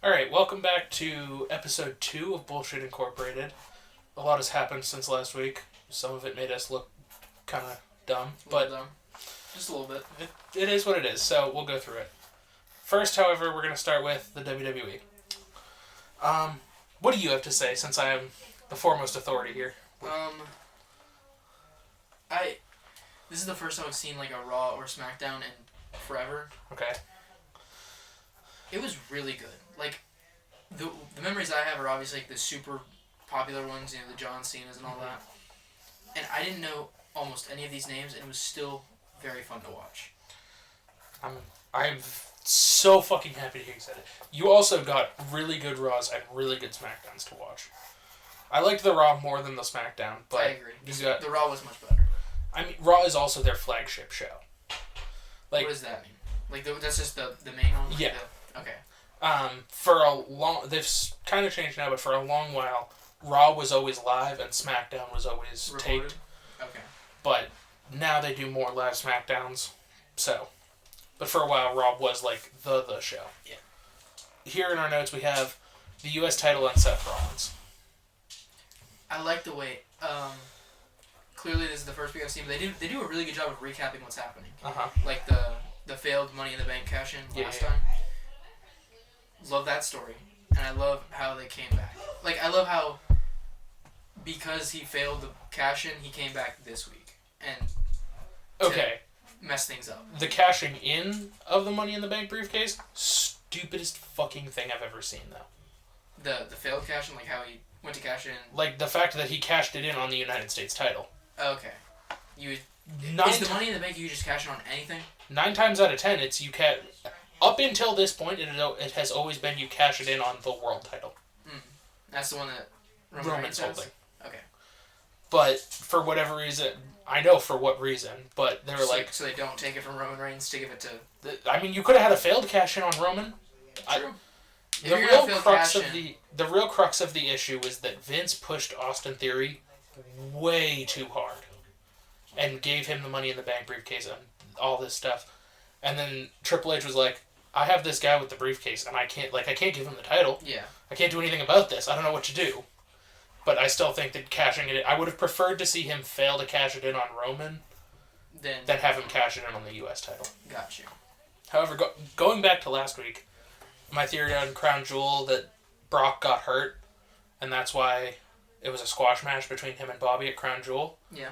Alright, welcome back to episode 2 of Bullshit Incorporated. A lot has happened since last week. Some of it made us look kind of dumb, but dumb. Just a little bit. It is what it is, so we'll go through it. First, however, we're going to start with the WWE. What do you have to say, since I am the foremost authority here? This is the first time I've seen like a Raw or SmackDown in forever. Okay. It was really good. Like, the memories I have are obviously like the super popular ones, the John Cena's and all that. And I didn't know almost any of these names, and it was still very fun to watch. I'm so fucking happy to hear you said it. You also got really good Raws and really good SmackDowns to watch. I liked the Raw more than the SmackDown, but I agree. The Raw was much better. I mean, Raw is also their flagship show. Like, what does that mean? Like, that's just the main one? Yeah. Okay. For a long... They've kind of changed now, but for a long while, Raw was always live and SmackDown was always recorded? taped. Okay. But now they do more live SmackDowns, so... But for a while, Raw was like the show. Yeah. Here in our notes, we have the U.S. title on Seth Rollins. I like the way... Clearly, this is the first week I've seen, but they do a really good job of recapping what's happening. Like the failed Money in the Bank cash in last time. Love that story, and I love how they came back. Like, I love how because he failed the cash in, he came back this week and mess things up. The cashing in of the Money in the Bank briefcase, stupidest fucking thing I've ever seen though. The failed cash in, like how he went to cash in. Like the fact that he cashed it in on the United States title. Okay. Is the Money in the Bank you just cash in on anything? 9 times out of 10, it's you can. Up until this point, it has always been you cash it in on the world title. That's the one that Roman's holding. Okay. But for whatever reason, I know for what reason, but they were so they don't take it from Roman Reigns to give it to. I mean, you could have had a failed cash in on Roman. True. The real crux of the issue was that Vince pushed Austin Theory way too hard, and gave him the Money in the Bank briefcase and all this stuff, and then Triple H was like, I have this guy with the briefcase, and I can't give him the title. Yeah. I can't do anything about this. I don't know what to do. But I still think that cashing it in... I would have preferred to see him fail to cash it in on Roman than have him cash it in on the U.S. title. Gotcha. However, going back to last week, my theory on Crown Jewel that Brock got hurt, and that's why it was a squash match between him and Bobby at Crown Jewel. Yeah.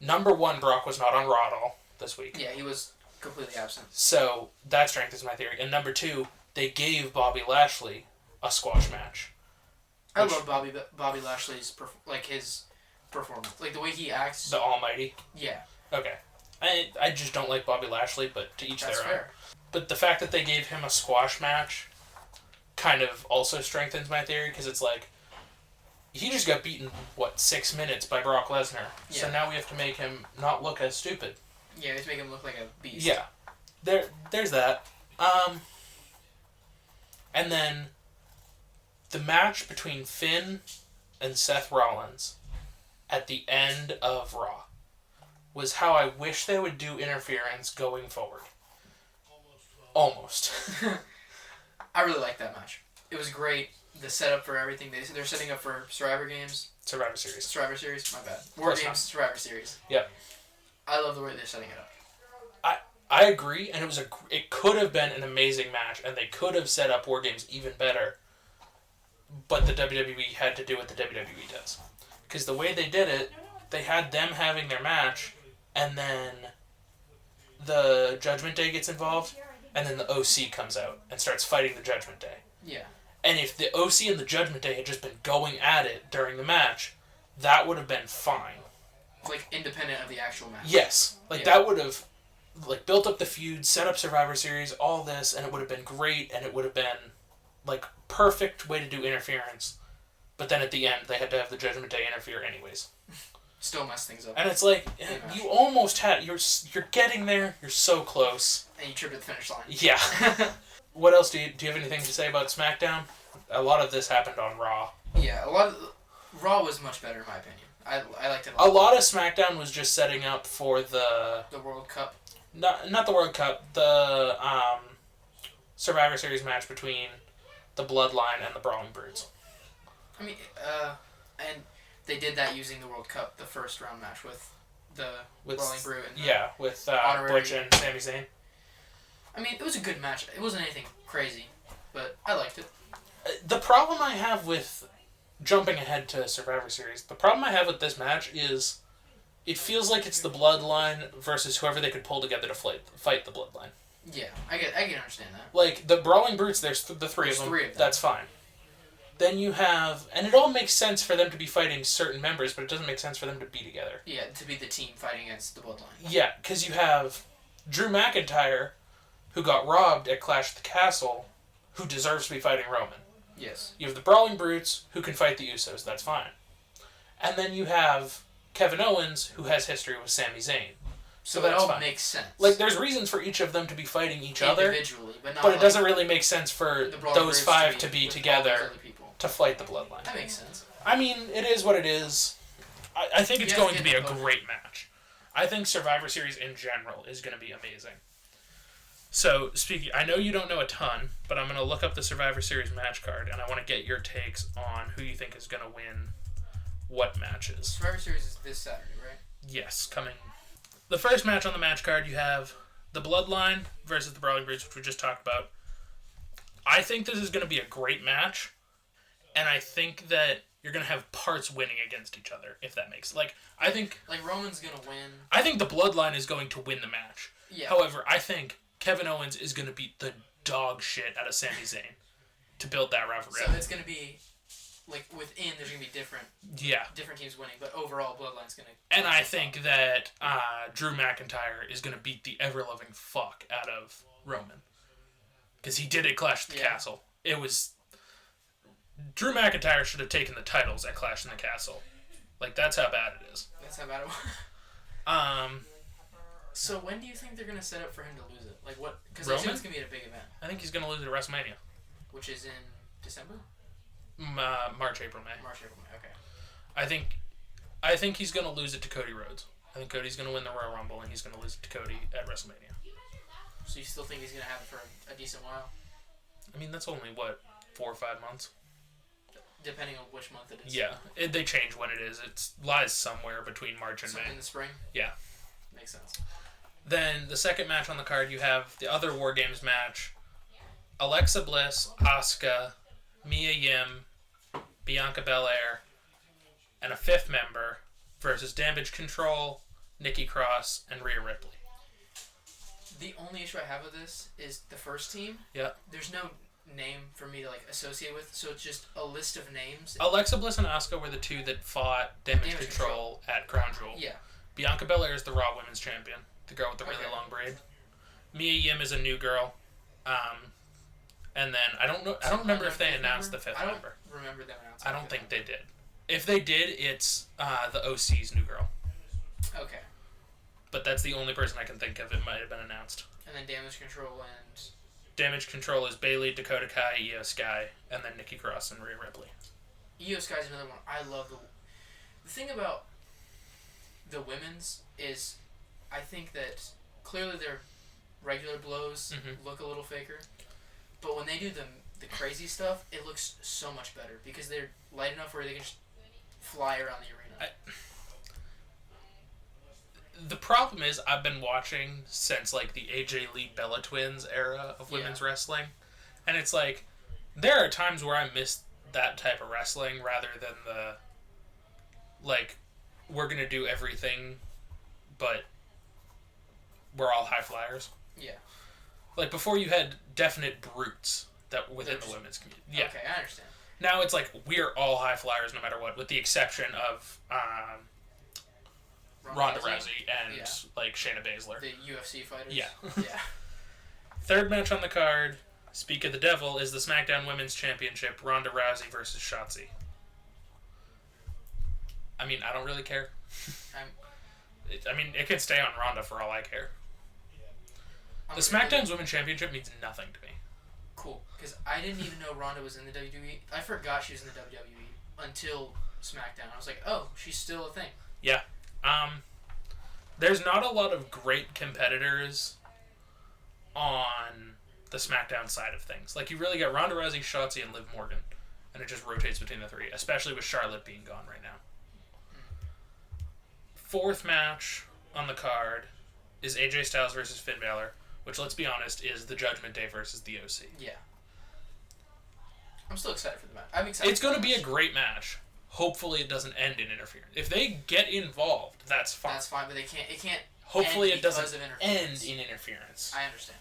Number 1, Brock was not on Raw at all this week. Yeah, he was completely absent. So, that strengthens my theory. And number 2, they gave Bobby Lashley a squash match. I love Bobby Lashley's his performance, like the way he acts. The Almighty. Yeah. Okay. I just don't like Bobby Lashley, but to each their own. That's fair. But the fact that they gave him a squash match kind of also strengthens my theory, because it's like, he just got beaten, 6 minutes by Brock Lesnar. Yeah. So now we have to make him not look as stupid. Yeah, we have to make him look like a beast. Yeah. There's that. And then the match between Finn and Seth Rollins at the end of Raw was how I wish they would do interference going forward. Almost. I really liked that match. It was great. The setup for everything. They're setting up for Survivor Games. Survivor Series. My bad. War Games, Survivor Series. Yep. I love the way they're setting it up. I agree, and it could have been an amazing match, and they could have set up War Games even better, but the WWE had to do what the WWE does. Because the way they did it, they had them having their match, and then the Judgment Day gets involved, and then the OC comes out and starts fighting the Judgment Day. Yeah. And if the OC and the Judgment Day had just been going at it during the match, that would have been fine. Like, independent of the actual match. Yes. That would have built up the feud, set up Survivor Series, all this, and it would have been great, and it would have been, perfect way to do interference. But then at the end, they had to have the Judgment Day interfere anyways. Still mess things up. And it's like, you almost had... You're getting there. You're so close. And you tripped at the finish line. Yeah. What else? Do you have anything to say about SmackDown? A lot of this happened on Raw. Yeah, Raw was much better in my opinion. I liked it a lot. A lot of SmackDown was just setting up for the World Cup. Not the World Cup. The Survivor Series match between the Bloodline, and the Brawling Brutes. I mean, and they did that using the World Cup, the first round match with the Brawling Brute. And with Butch and Sami Zayn. I mean, it was a good match. It wasn't anything crazy, but I liked it. The problem I have with jumping ahead to Survivor Series, the problem I have with this match is it feels like it's the Bloodline versus whoever they could pull together to fight the Bloodline. Yeah, I can understand that. Like, the Brawling Brutes, there's the three of them. That's fine. Then you have... And it all makes sense for them to be fighting certain members, but it doesn't make sense for them to be together. Yeah, to be the team fighting against the Bloodline. Yeah, because you have Drew McIntyre, who got robbed at Clash at the Castle, who deserves to be fighting Roman. Yes. You have the Brawling Brutes, who can fight the Usos. That's fine. And then you have Kevin Owens, who has history with Sami Zayn. So that all makes sense. Like, there's reasons for each of them to be fighting each other. Individually, but it doesn't really make sense for those five to be together to fight the Bloodline. That makes sense. I mean, it is what it is. I think it's going to be a great match. I think Survivor Series in general is going to be amazing. So, speaking, I know you don't know a ton, but I'm going to look up the Survivor Series match card, and I want to get your takes on who you think is going to win what matches. Survivor Series is this Saturday, right? Yes, coming. The first match on the match card, you have the Bloodline versus the Brawling Brutes, which we just talked about. I think this is going to be a great match, and I think that you're going to have parts winning against each other, if that makes... Like Roman's going to win. I think the Bloodline is going to win the match. Yeah. However, I think Kevin Owens is going to beat the dog shit out of Sami Zayn to build that rivalry. So it's going to be... within, there's going to be different teams winning, but overall, Bloodline's going to... And I think that Drew McIntyre is going to beat the ever-loving fuck out of Roman. Because he did it at Clash at the Castle. It was... Drew McIntyre should have taken the titles at Clash in the Castle. Like, that's how bad it is. That's how bad it was. So when do you think they're going to set up for him to lose it? Like, what... Because I think it's going to be at a big event. I think he's going to lose it at WrestleMania. Which is in December? March, April, May. Okay. I think he's going to lose it to Cody Rhodes. I think Cody's going to win the Royal Rumble, and he's going to lose it to Cody at WrestleMania. So you still think he's going to have it for a decent while? I mean, that's only, 4 or 5 months? Depending on which month it is. Yeah. They change when it is. It lies somewhere between March and May. In the spring? Yeah. Makes sense. Then, the second match on the card, you have the other War Games match. Alexa Bliss, Asuka, Mia Yim, Bianca Belair, and a fifth member versus Damage Control, Nikki Cross, and Rhea Ripley. The only issue I have with this is the first team. Yeah. There's no name for me to associate with, so it's just a list of names. Alexa Bliss and Asuka were the two that fought Damage Control at Crown Jewel. Yeah. Bianca Belair is the Raw Women's Champion, the girl with the really long braid. Mia Yim is a new girl. And then I don't remember if they announced the fifth member. I don't remember them announcing. I don't think they did. If they did, it's the OC's new girl. Okay. But that's the only person I can think of. It might have been announced. And then Damage Control and... Damage Control is Bayley, Dakota Kai, Io Sky, and then Nikki Cross and Rhea Ripley. Io Sky's another one. I love the thing about the women's is I think that clearly their regular blows look a little faker. But when they do the crazy stuff, it looks so much better because they're light enough where they can just fly around the arena. The problem is I've been watching since the AJ Lee Bella Twins era of women's wrestling, and it's there are times where I miss that type of wrestling rather than the we're gonna do everything, but we're all high flyers. Yeah. Before you had definite brutes that within the women's community. Yeah. Okay, I understand. Now it's we're all high flyers no matter what, with the exception of Ronda Rousey and Shayna Baszler. The UFC fighters. Yeah. Yeah. Third match on the card, speak of the devil, is the SmackDown Women's Championship, Ronda Rousey versus Shotzi. I mean, I don't really care. It could stay on Ronda for all I care. The SmackDown's Women's Championship means nothing to me. Cool, because I didn't even know Ronda was in the WWE. I forgot she was in the WWE until SmackDown. I was like, oh, she's still a thing. Yeah. There's not a lot of great competitors on the SmackDown side of things. Like, you really got Ronda Rousey, Shotzi, and Liv Morgan. And it just rotates between the three, especially with Charlotte being gone right now. Fourth match on the card is AJ Styles versus Finn Balor, which, let's be honest, is the Judgment Day versus the OC. Yeah. I'm still excited for the match. I'm excited. It's going to be a great match. Hopefully it doesn't end in interference. If they get involved, that's fine. That's fine, but they can't. It can't. Hopefully it doesn't end in interference. I understand.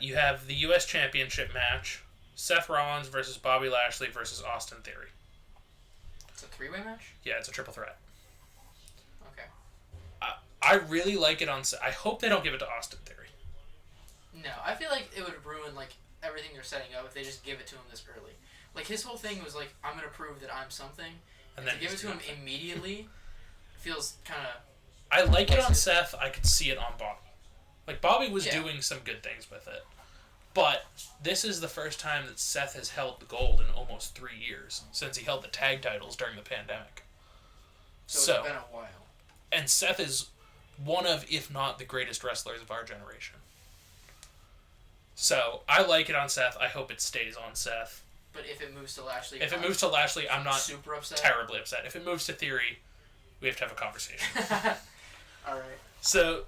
You have the U.S. Championship match: Seth Rollins versus Bobby Lashley versus Austin Theory. It's a three-way match? Yeah, it's a triple threat. Okay. I really like it on. I hope they don't give it to Austin Theory. No, I feel like it would ruin everything they're setting up if they just give it to him this early. Like, his whole thing was like, I'm gonna prove that I'm something, and to give it to him immediately feels kind of. I like it on Seth. I could see it on Bobby. Like, Bobby was doing some good things with it. But this is the first time that Seth has held the gold in almost 3 years, since he held the tag titles during the pandemic. So it's been a while. And Seth is one of, if not the greatest wrestlers of our generation. So, I like it on Seth. I hope it stays on Seth. But if it moves to Lashley... If it moves to Lashley, I'm not super upset. Terribly upset. If it moves to Theory, we have to have a conversation. Alright. So,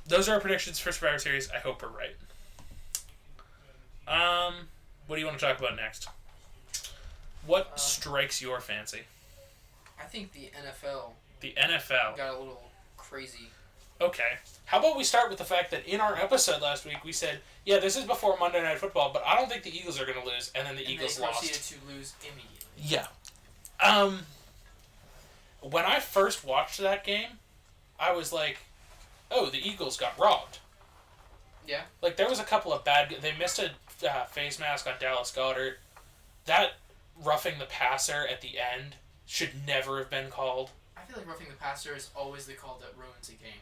those are our predictions for Survivor Series. I hope we're right. What do you want to talk about next? What strikes your fancy? I think the NFL... The NFL. Got a little crazy. Okay. How about we start with the fact that in our episode last week, we said, yeah, this is before Monday Night Football, but I don't think the Eagles are going to lose, and then the Eagles lost. They proceeded to lose immediately. Yeah. When I first watched that game, I was like, oh, the Eagles got robbed. Yeah. Like, there was a couple of bad... They missed a face mask on Dallas Goedert. That roughing the passer at the end should never have been called. I feel like roughing the passer is always the call that ruins a game.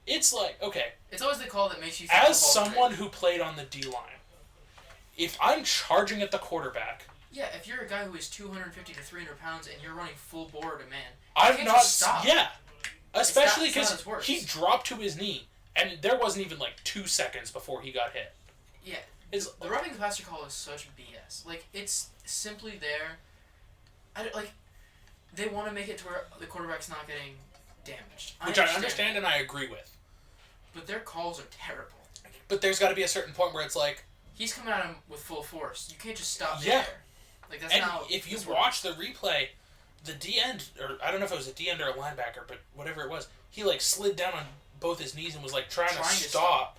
It's like, okay. It's always the call that makes you feel... As someone who played on the D-line, if I'm charging at the quarterback... Yeah, if you're a guy who is 250 to 300 pounds and you're running full bore to man, I've can't not... just stop. Yeah. Especially because he dropped to his knee, and there wasn't even 2 seconds before he got hit. Yeah. The roughing the passer call is such BS. Like, it's simply there. They want to make it to where the quarterback's not getting damaged. Which I understand and I agree with. But their calls are terrible. But there's got to be a certain point where it's like... He's coming at him with full force. You can't just stop there. Like, that's and not... if you watch the replay, the D-end, or I don't know if it was a D-end or a linebacker, but whatever it was, he slid down on both his knees and was trying to stop.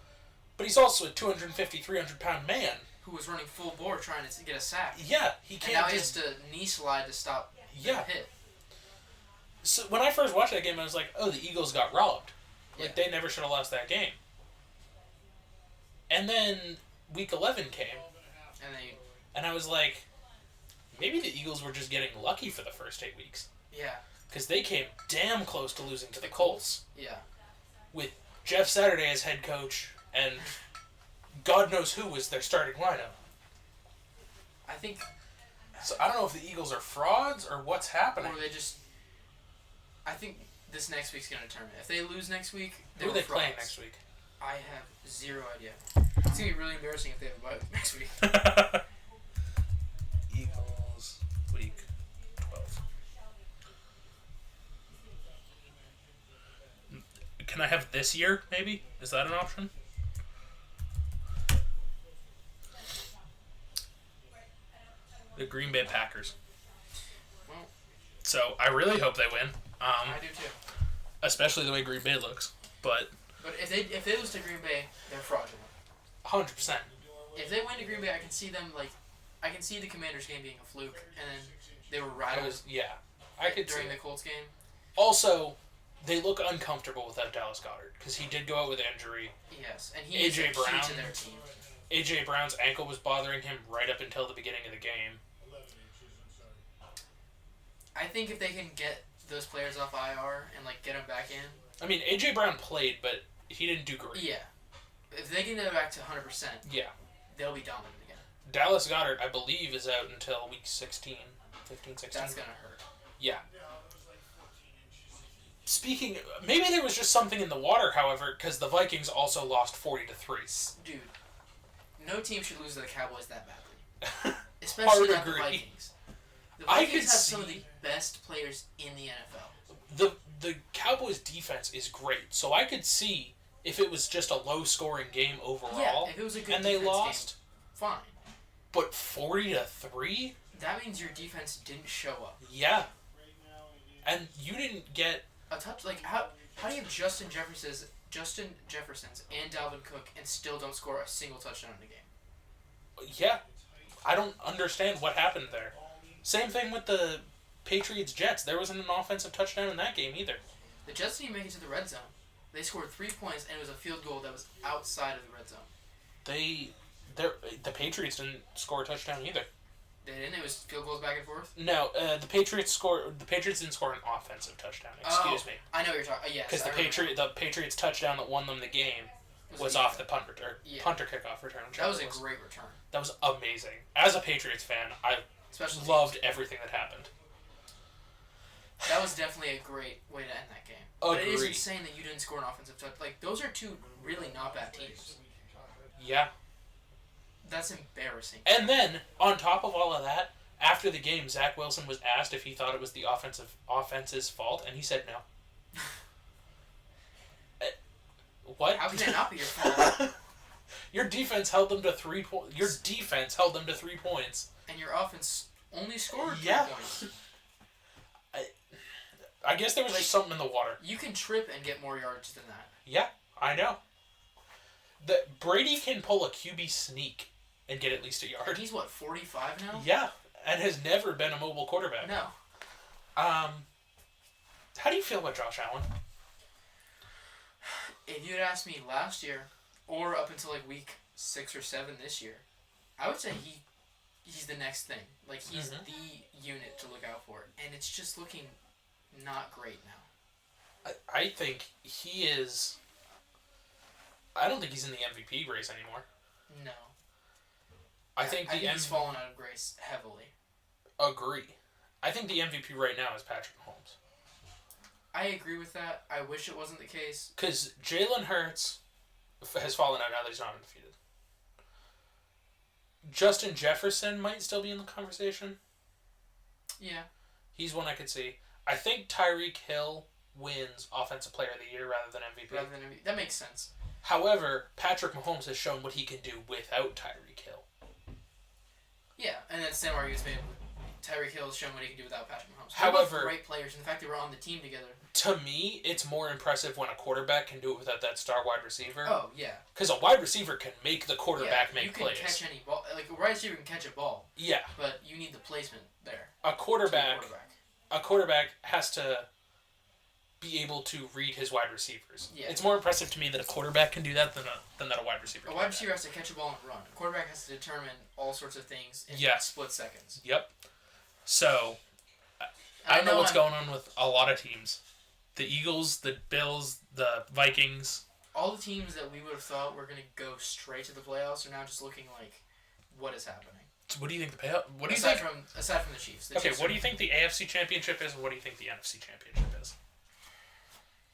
But he's also a 250, 300-pound man. Who was running full bore trying to get a sack. Yeah, he can't... And now he has to knee slide to stop the hit. So when I first watched that game, I was like, oh, the Eagles got robbed. They never should have lost that game. And then Week 11 came. And I was like, maybe the Eagles were just getting lucky for the first 8 weeks. Yeah. Because they came damn close to losing to the Colts. Yeah. With Jeff Saturday as head coach, and God knows who was their starting lineup. I think... So I don't know if the Eagles are frauds or what's happening. Or they just... I think this next week's going to determine. If they lose next week, who are they playing next week? I have zero idea. It's going to be really embarrassing if they have a bye week next week. Eagles, week 12. Can I have this year, maybe? Is that an option? The Green Bay Packers. Well, so I really hope they win. I do too. Especially the way Green Bay looks. But if they lose to Green Bay, they're fraudulent. 100%. If they win to Green Bay, I can see them I can see the Commanders game being a fluke, and then they were rattled. I could during the Colts game. Also, they look uncomfortable without Dallas Goedert because he did go out with injury. Yes, and he is the key to their team. AJ Brown's ankle was bothering him right up until the beginning of the game. I think if they can get those players off IR and get them back in. I mean, AJ Brown played, but he didn't do great. Yeah, if they can get it back to 100%, they'll be dominant again. Dallas Goedert, I believe, is out until week 16, 15, 16. That's gonna hurt. Yeah. maybe there was just something in the water, however, because the Vikings also lost 40-3. Dude, no team should lose to the Cowboys that badly. Especially not the Vikings. The Vikings have some of the best players in the NFL. The Cowboys' defense is great, so I could see if it was just a low-scoring game overall, yeah, if it was a good and they lost, game, fine. But 40-3? That means your defense didn't show up. Yeah. And you didn't get a touch. Like how do you have Justin Jefferson's and Dalvin Cook and still don't score a single touchdown in the game? Yeah. I don't understand what happened there. Same thing with the Patriots-Jets. There wasn't an offensive touchdown in that game either. The Jets didn't make it to the red zone. They scored 3 points, and it was a field goal that was outside of the red zone. The Patriots didn't score a touchdown either. They didn't? It was field goals back and forth? No, the Patriots didn't score an offensive touchdown. Excuse me. I know what you're talking. Yes, because the Patriots touchdown that won them the game was off the punter kickoff return. That was a great return. That was amazing. As a Patriots fan, I loved everything that happened. That was definitely a great way to end that game. Agreed. But it is insane that you didn't score an offensive touchdown. Like, those are two really not bad teams. Yeah. That's embarrassing. And then, on top of all of that, after the game, Zach Wilson was asked if he thought it was the offense's fault, and he said no. What? How can it not be your fault? Your defense held them to 3 points. Your defense held them to 3 points. And your offense only scored 3 points. I guess there was just something in the water. You can trip and get more yards than that. Yeah, I know. Brady can pull a QB sneak and get at least a yard. And he's, 45 now? Yeah, and has never been a mobile quarterback. No. How do you feel about Josh Allen? If you had asked me last year, or up until week 6 or 7 this year, I would say he's the next thing. He's the unit to look out for. And it's just looking not great now. I think he is... I don't think he's in the MVP race anymore. No. I think he's fallen out of grace heavily. Agree. I think the MVP right now is Patrick Mahomes. I agree with that. I wish it wasn't the case. Because Jalen Hurts has fallen out now that he's not undefeated. Justin Jefferson might still be in the conversation. Yeah. He's one I could see. I think Tyreek Hill wins Offensive Player of the Year rather than MVP. That makes sense. However, Patrick Mahomes has shown what he can do without Tyreek Hill. Yeah, and that's the same argument's made. Tyreek Hill has shown what he can do without Patrick Mahomes. However, great players. In fact, they were on the team together. To me, it's more impressive when a quarterback can do it without that star wide receiver. Oh, yeah. Because a wide receiver can make the quarterback make plays. You can catch any ball. A wide receiver can catch a ball. Yeah. But you need the placement there. A quarterback has to be able to read his wide receivers. Yeah. It's more impressive to me that a quarterback can do that than that a wide receiver. A wide receiver has to catch a ball and run. A quarterback has to determine all sorts of things in split seconds. Yep. So, I don't know what's going on with a lot of teams. The Eagles, the Bills, the Vikings. All the teams that we would have thought were going to go straight to the playoffs are now just looking like, what is happening? So what do you think the payout? Aside from the Chiefs. What do you think the AFC Championship is, and what do you think the NFC Championship is?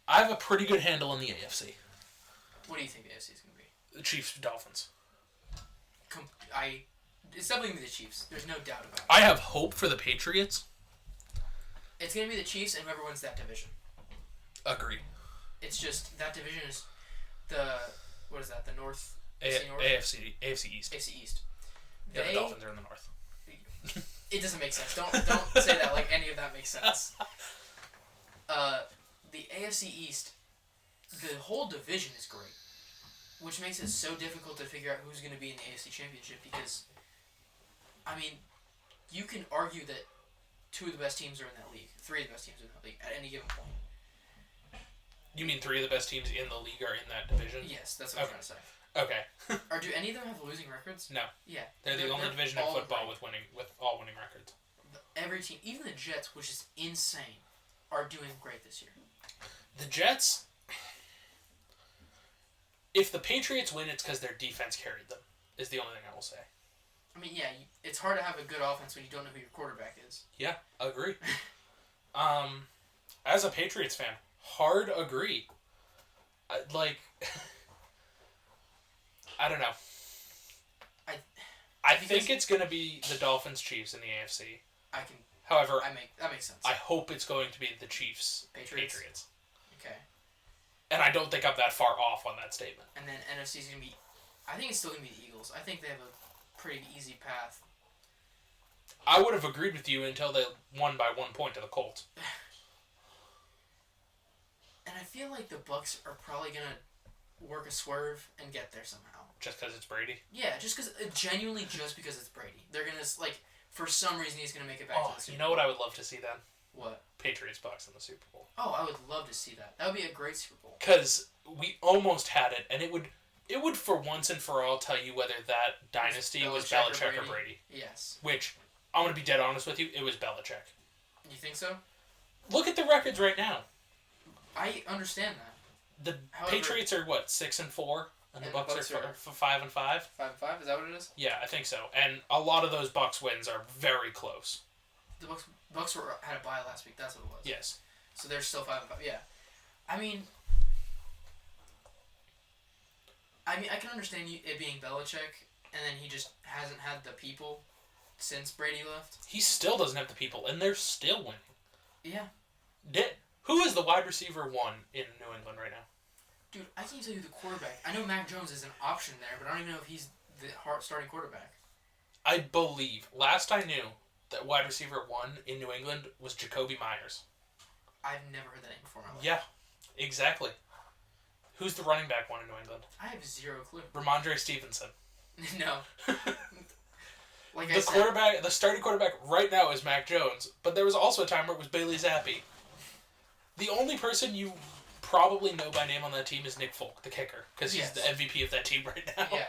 I have a pretty good handle on the AFC. What do you think the AFC is going to be? The Chiefs, Dolphins. It's definitely going to be the Chiefs. There's no doubt about it. I have hope for the Patriots. It's going to be the Chiefs and whoever wins that division. Agree. It's just that division is what is that? The North? AFC East. AFC East. Yeah, the Dolphins are in the North. It doesn't make sense. Don't say that like any of that makes sense. The AFC East, the whole division is great, which makes it so difficult to figure out who's going to be in the AFC Championship because, I mean, you can argue that 2 of the best teams are in that league, 3 of the best teams are in that league at any given point. You mean 3 of the best teams in the league are in that division? Yes, that's what I'm trying to say. Okay. Or do any of them have losing records? No. Yeah. They're the only division in football with all winning records. Every team, even the Jets, which is insane, are doing great this year. The Jets, if the Patriots win, it's because their defense carried them, is the only thing I will say. I mean, yeah, it's hard to have a good offense when you don't know who your quarterback is. Yeah, agree. As a Patriots fan, Hard agree. Like, I don't know. I think it's going to be the Dolphins Chiefs in the AFC. However, that makes sense. I hope it's going to be the Chiefs Patriots. Okay. And I don't think I'm that far off on that statement. And then NFC is going to be... I think it's still going to be the Eagles. I think they have a pretty easy path. I would have agreed with you until they won by 1 point to the Colts. And I feel like the Bucs are probably going to work a swerve and get there somehow. Just because it's Brady? Yeah, just because it's Brady. They're going to, like, for some reason he's going to make it back to the Super Bowl. You know what I would love to see then? What? Patriots Bucs in the Super Bowl. Oh, I would love to see that. That would be a great Super Bowl. Because we almost had it, and it would for once and for all tell you whether that dynasty was Belichick or Brady. Yes. Which, I'm going to be dead honest with you, it was Belichick. You think so? Look at the records right now. I understand that. Patriots are, 6-4? And the Bucs are 5-5? 5-5? Is that what it is? Yeah, I think so. And a lot of those Bucs wins are very close. The Bucs had a bye last week. That's what it was. Yes. So they're still 5-5. Yeah. I mean, I can understand it being Belichick, and then he just hasn't had the people since Brady left. He still doesn't have the people, and they're still winning. Yeah. Who is the wide receiver 1 in New England right now? Dude, I can't tell you the quarterback. I know Mac Jones is an option there, but I don't even know if he's the starting quarterback. I believe, last I knew, that wide receiver 1 in New England was Jacoby Myers. I've never heard that name before in my life. Yeah, exactly. Who's the running back 1 in New England? I have zero clue. Ramondre Stevenson. No. The starting quarterback right now is Mac Jones, but there was also a time where it was Bailey Zappi. The only person you probably know by name on that team is Nick Folk, the kicker, because he's the MVP of that team right now. Yeah.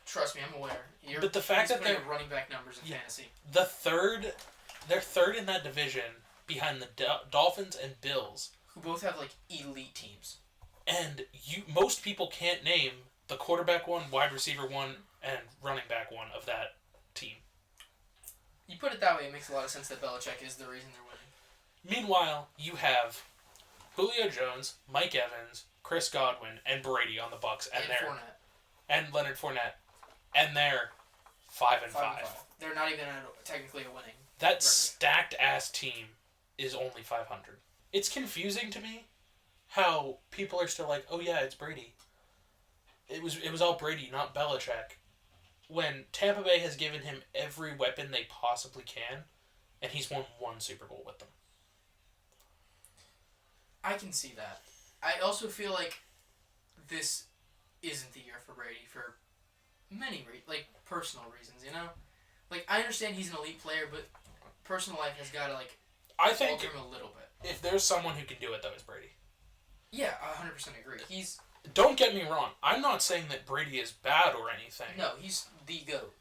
Trust me, I'm aware. But the fact that they're running back numbers in fantasy. They're third in that division behind the Dolphins and Bills, who both have like elite teams. And most people can't name the quarterback 1, wide receiver 1, and running back 1 of that team. You put it that way, it makes a lot of sense that Belichick is the reason they're winning. Meanwhile, you have Julio Jones, Mike Evans, Chris Godwin, and Brady on the Bucs, and Leonard Fournette, and they're 5-5. They're not even technically a winning. That record. Stacked ass team is only 500. It's confusing to me how people are still like, oh yeah, it's Brady. It was all Brady, not Belichick. When Tampa Bay has given him every weapon they possibly can, and he's won 1 Super Bowl with them. I can see that. I also feel like this isn't the year for Brady for many personal reasons, you know? Like, I understand he's an elite player, but personal life has got to, alter him a little bit. If there's someone who can do it, though, it's Brady. Yeah, I 100% agree. Don't get me wrong. I'm not saying that Brady is bad or anything. No, he's the GOAT.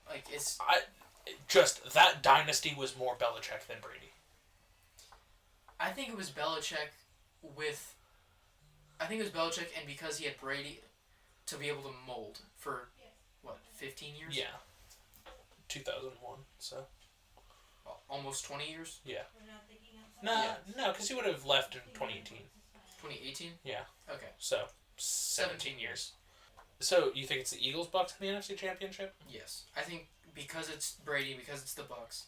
That dynasty was more Belichick than Brady. I think it was Belichick and because he had Brady to be able to mold for, 15 years? Yeah. 2001, so. Almost 20 years? Yeah. No, because he would have left in 2018. 2018? Yeah. Okay. So, 17 years. So, you think it's the Eagles Bucs in the NFC Championship? Yes. I think because it's Brady, because it's the Bucs,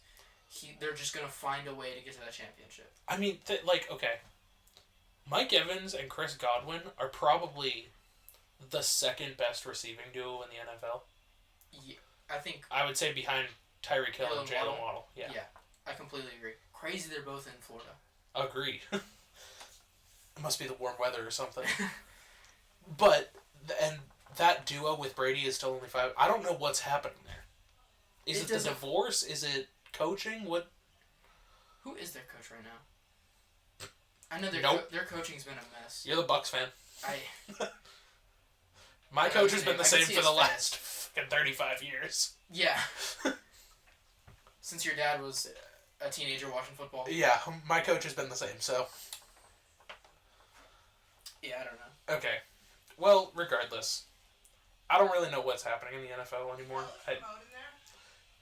they're just going to find a way to get to that championship. I mean, okay. Mike Evans and Chris Godwin are probably the second best receiving duo in the NFL. Yeah, I would say behind Tyreek Hill and Jalen Waddle. Yeah. Yeah, I completely agree. Crazy they're both in Florida. Agree. It must be the warm weather or something. But, and that duo with Brady is still only 5. I don't know what's happening there. Is it the divorce? Is it coaching? What? Who is their coach right now? I know their coaching's been a mess. You're the Bucs fan. My coach has been the same for the last 35 years. Yeah. Since your dad was a teenager watching football. Yeah, my coach has been the same, so. Yeah, I don't know. Okay. Well, regardless, I don't really know what's happening in the NFL anymore.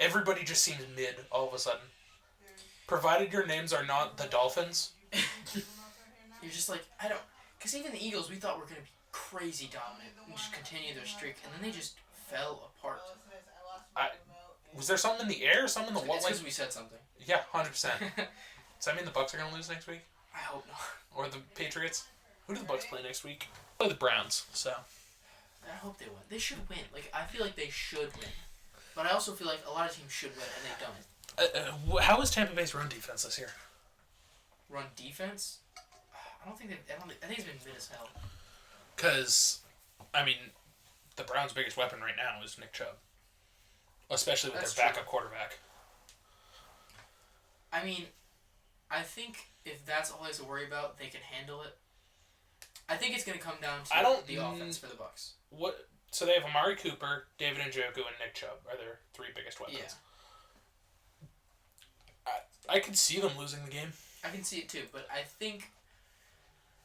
Everybody just seems mid all of a sudden. Provided your names are not the Dolphins. you're just like, I don't... Because even the Eagles, we thought were going to be crazy dominant and just continue their streak, and then they just fell apart. Was there something in the air? Something in the what? It's because we said something. Yeah, 100%. Does that mean the Bucs are going to lose next week? I hope not. Or the Patriots? Who do the Bucs play next week? Play the Browns, so... I hope they win. They should win. Like, I feel like they should win. But I also feel like a lot of teams should win, and they don't. How is Tampa Bay's run defense this year? Run defense? I think it's been mid as hell. Because, I mean, the Browns' biggest weapon right now is Nick Chubb. Especially with their backup quarterback. I mean, I think if that's all they have to worry about, they can handle it. I think it's going to come down to the offense for the Bucs. What? So they have Amari Cooper, David Njoku, and Nick Chubb are their three biggest weapons. Yeah. I can see them losing the game. I can see it too, but I think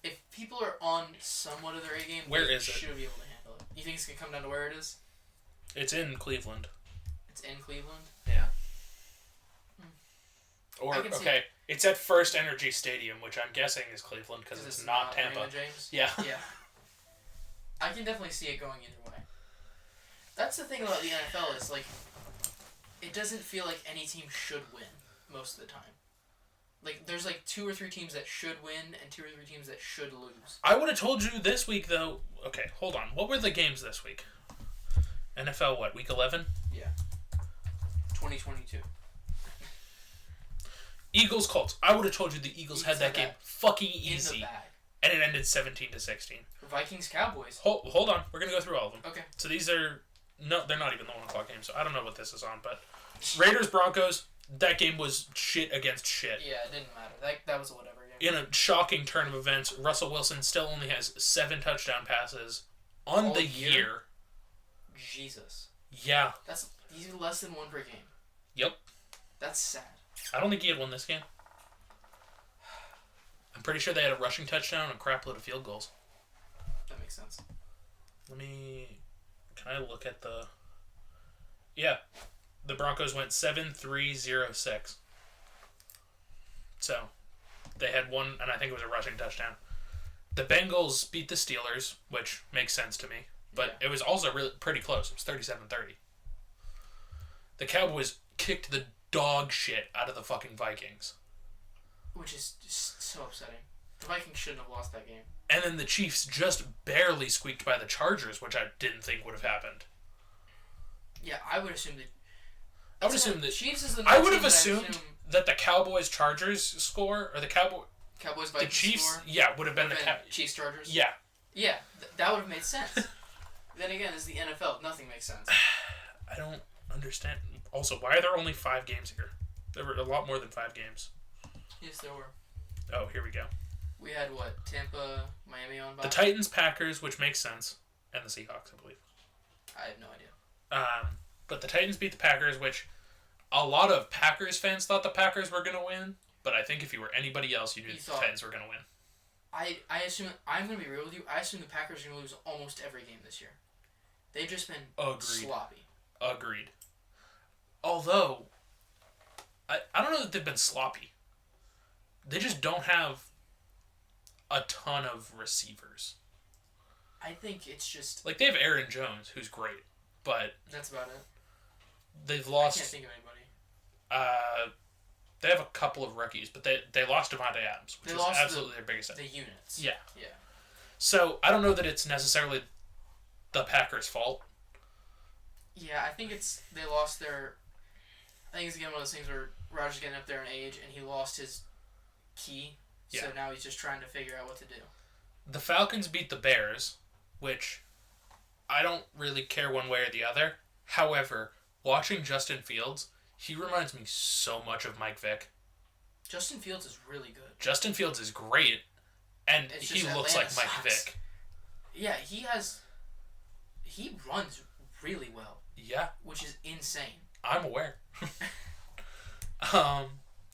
if people are on somewhat of their A game, they should be able to handle it. You think it's going to come down to where it is? It's in Cleveland. It's in Cleveland? Yeah. Or, okay, it's at First Energy Stadium, which I'm guessing is Cleveland because it's not Tampa. Raymond James? Yeah. Yeah. I can definitely see it going either way. That's the thing about the NFL is, like, it doesn't feel like any team should win most of the time. Like, there's, like, 2 or 3 teams that should win and 2 or 3 teams that should lose. I would have told you this week, though. Okay, hold on. What were the games this week? NFL, what, week 11? Yeah. 2022. Eagles Colts. I would have told you the Eagles had that game fucking easy. In the bag. And it ended 17-16. Vikings Cowboys. Hold on. We're going to go through all of them. Okay. So these are... No, they're not even the 1 o'clock games, so I don't know what this is on, but... Raiders Broncos, that game was shit against shit. Yeah, it didn't matter. That was a whatever game. In a shocking turn of events, Russell Wilson still only has 7 touchdown passes on the year. Jesus. Yeah. These are less than 1 per game. Yep. That's sad. I don't think he had won this game. I'm pretty sure they had a rushing touchdown and a crap load of field goals. That makes sense. Can I look at the... Yeah. The Broncos went 7-3-0-6. So, they had 1, and I think it was a rushing touchdown. The Bengals beat the Steelers, which makes sense to me. But It was also really pretty close. It was 37-30. The Cowboys kicked the dog shit out of the fucking Vikings. Which is just so upsetting. The Vikings shouldn't have lost that game. And then the Chiefs just barely squeaked by the Chargers, which I didn't think would have happened. Yeah, I would assume that... I would assume that... Chiefs is the I would have assumed that the Cowboys-Chargers score, or the Cowboys-Vikings the Chiefs, score... Yeah, would have been Chiefs-Chargers? Yeah. Yeah, that would have made sense. Then again, it's the NFL. Nothing makes sense. I don't understand. Also, why are there only 5 games here? There were a lot more than 5 games. Yes, there were. Oh, here we go. We had, what, Tampa, Miami on by? The Titans, Packers, which makes sense, and the Seahawks, I believe. I have no idea. But the Titans beat the Packers, which a lot of Packers fans thought the Packers were going to win, but I think if you were anybody else, you knew the Titans were going to win. I assume, I'm going to be real with you, I assume the Packers are going to lose almost every game this year. They've just been sloppy. Agreed. Although, I don't know that they've been sloppy. They just don't have a ton of receivers. I think it's just... Like, they have Aaron Jones, who's great, but... That's about it. They've lost... I can't think of anybody. They have a couple of rookies, but they lost Devontae Adams, which is absolutely their biggest... The units. Yeah. Yeah. So, I don't know that it's necessarily the Packers' fault. Yeah, I think it's... They lost their... I think it's, again, one of those things where Rodgers getting up there in age, and he lost his key. Yeah. So now he's just trying to figure out what to do. The Falcons beat the Bears, which I don't really care one way or the other. However, watching Justin Fields, he reminds me so much of Mike Vick. Justin Fields is really good. Justin Fields is great, and he looks like Mike Vick. Yeah, he runs really well. Yeah. Which is insane. I'm aware.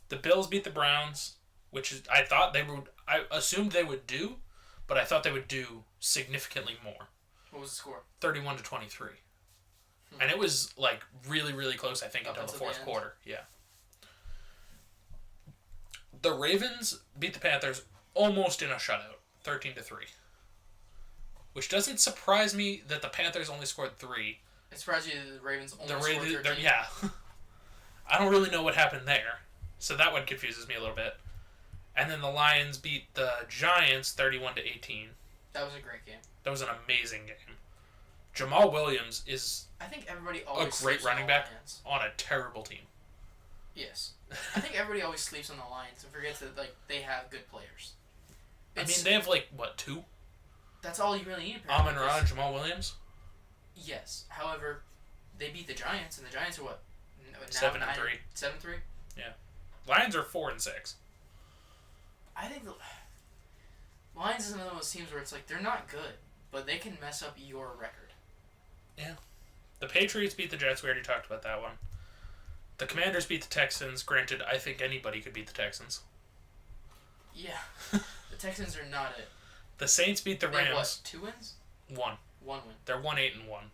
The Bills beat the Browns, which is I assumed they would do, but I thought they would do significantly more. What was the score? 31-23. And it was like really, really close, I think, until the fourth quarter. Yeah. The Ravens beat the Panthers. almost in a shutout, 13-3. Which doesn't surprise me that the Panthers only scored 3. It surprised you that the Ravens only scored 13? Yeah. I don't really know what happened there. So that one confuses me a little bit. And then the Lions beat the Giants 31-18. That was a great game. That was an amazing game. Jamal Williams is I think everybody always a great running back Lions. On a terrible team. Yes. I think everybody always sleeps on the Lions and forgets that they have good players. I mean, they have 2? That's all you really need. Amon-Ra and Jamal Williams? Yes. However, they beat the Giants, and the Giants are what? 7-3. 7-3? Yeah. Lions are 4-6. I think the Lions is another one of those teams where it's they're not good, but they can mess up your record. Yeah. The Patriots beat the Jets. We already talked about that one. The Commanders beat the Texans. Granted, I think anybody could beat the Texans. Yeah. The Texans are not it. The Saints beat the Rams. They have what, 2 wins? 1. 1 win. They're 1-8-1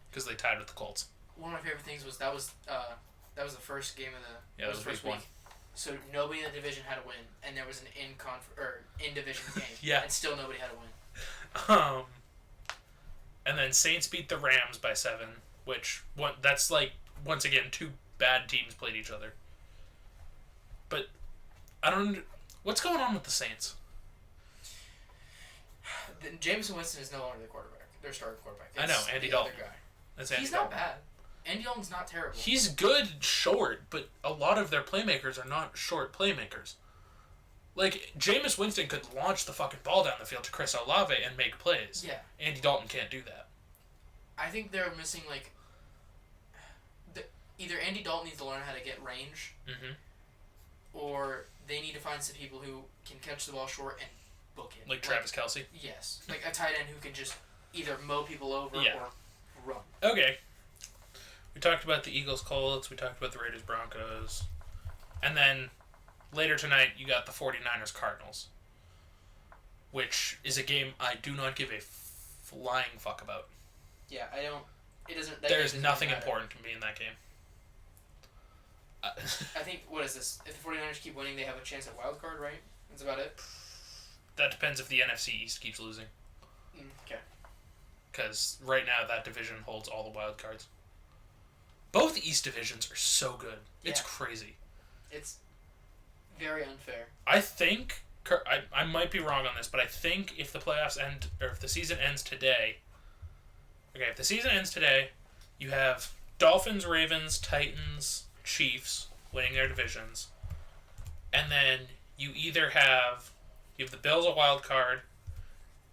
because they tied with the Colts. One of my favorite things was that was the first game of the that was first week week. 1. So nobody in the division had a win, and there was an in division game. Yeah. And still nobody had a win. And then Saints beat the Rams by 7, which that's once again 2 bad teams played each other. But I don't. What's going on with the Saints? Jameson Winston is no longer the quarterback. Their starting quarterback. I know, Andy Dalton. Other guy. That's Andy Dalton. Not bad. Andy Dalton's not terrible. He's good short, but a lot of their playmakers are not short playmakers. Jameis Winston could launch the fucking ball down the field to Chris Olave and make plays. Yeah. Andy Dalton can't do that. I think they're missing, either Andy Dalton needs to learn how to get range, or they need to find some people who can catch the ball short and book it. Like Travis Kelce? Yes. A tight end who can just either mow people over or run. Okay. We talked about the Eagles-Colts. We talked about the Raiders-Broncos. And then later tonight, you got the 49ers-Cardinals, which is a game I do not give a flying fuck about. Yeah, I don't. It doesn't. There's nothing important can be in that game. I think, what is this? If the 49ers keep winning, they have a chance at wild card, right? That's about it? That depends if the NFC East keeps losing. Okay. Because right now, that division holds all the wild cards. Both East divisions are so good. Yeah. It's crazy. It's very unfair. I think, I might be wrong on this, but I think if the playoffs end, or if the season ends today, if the season ends today, you have Dolphins, Ravens, Titans, Chiefs winning their divisions, and then you either have the Bills a wild card,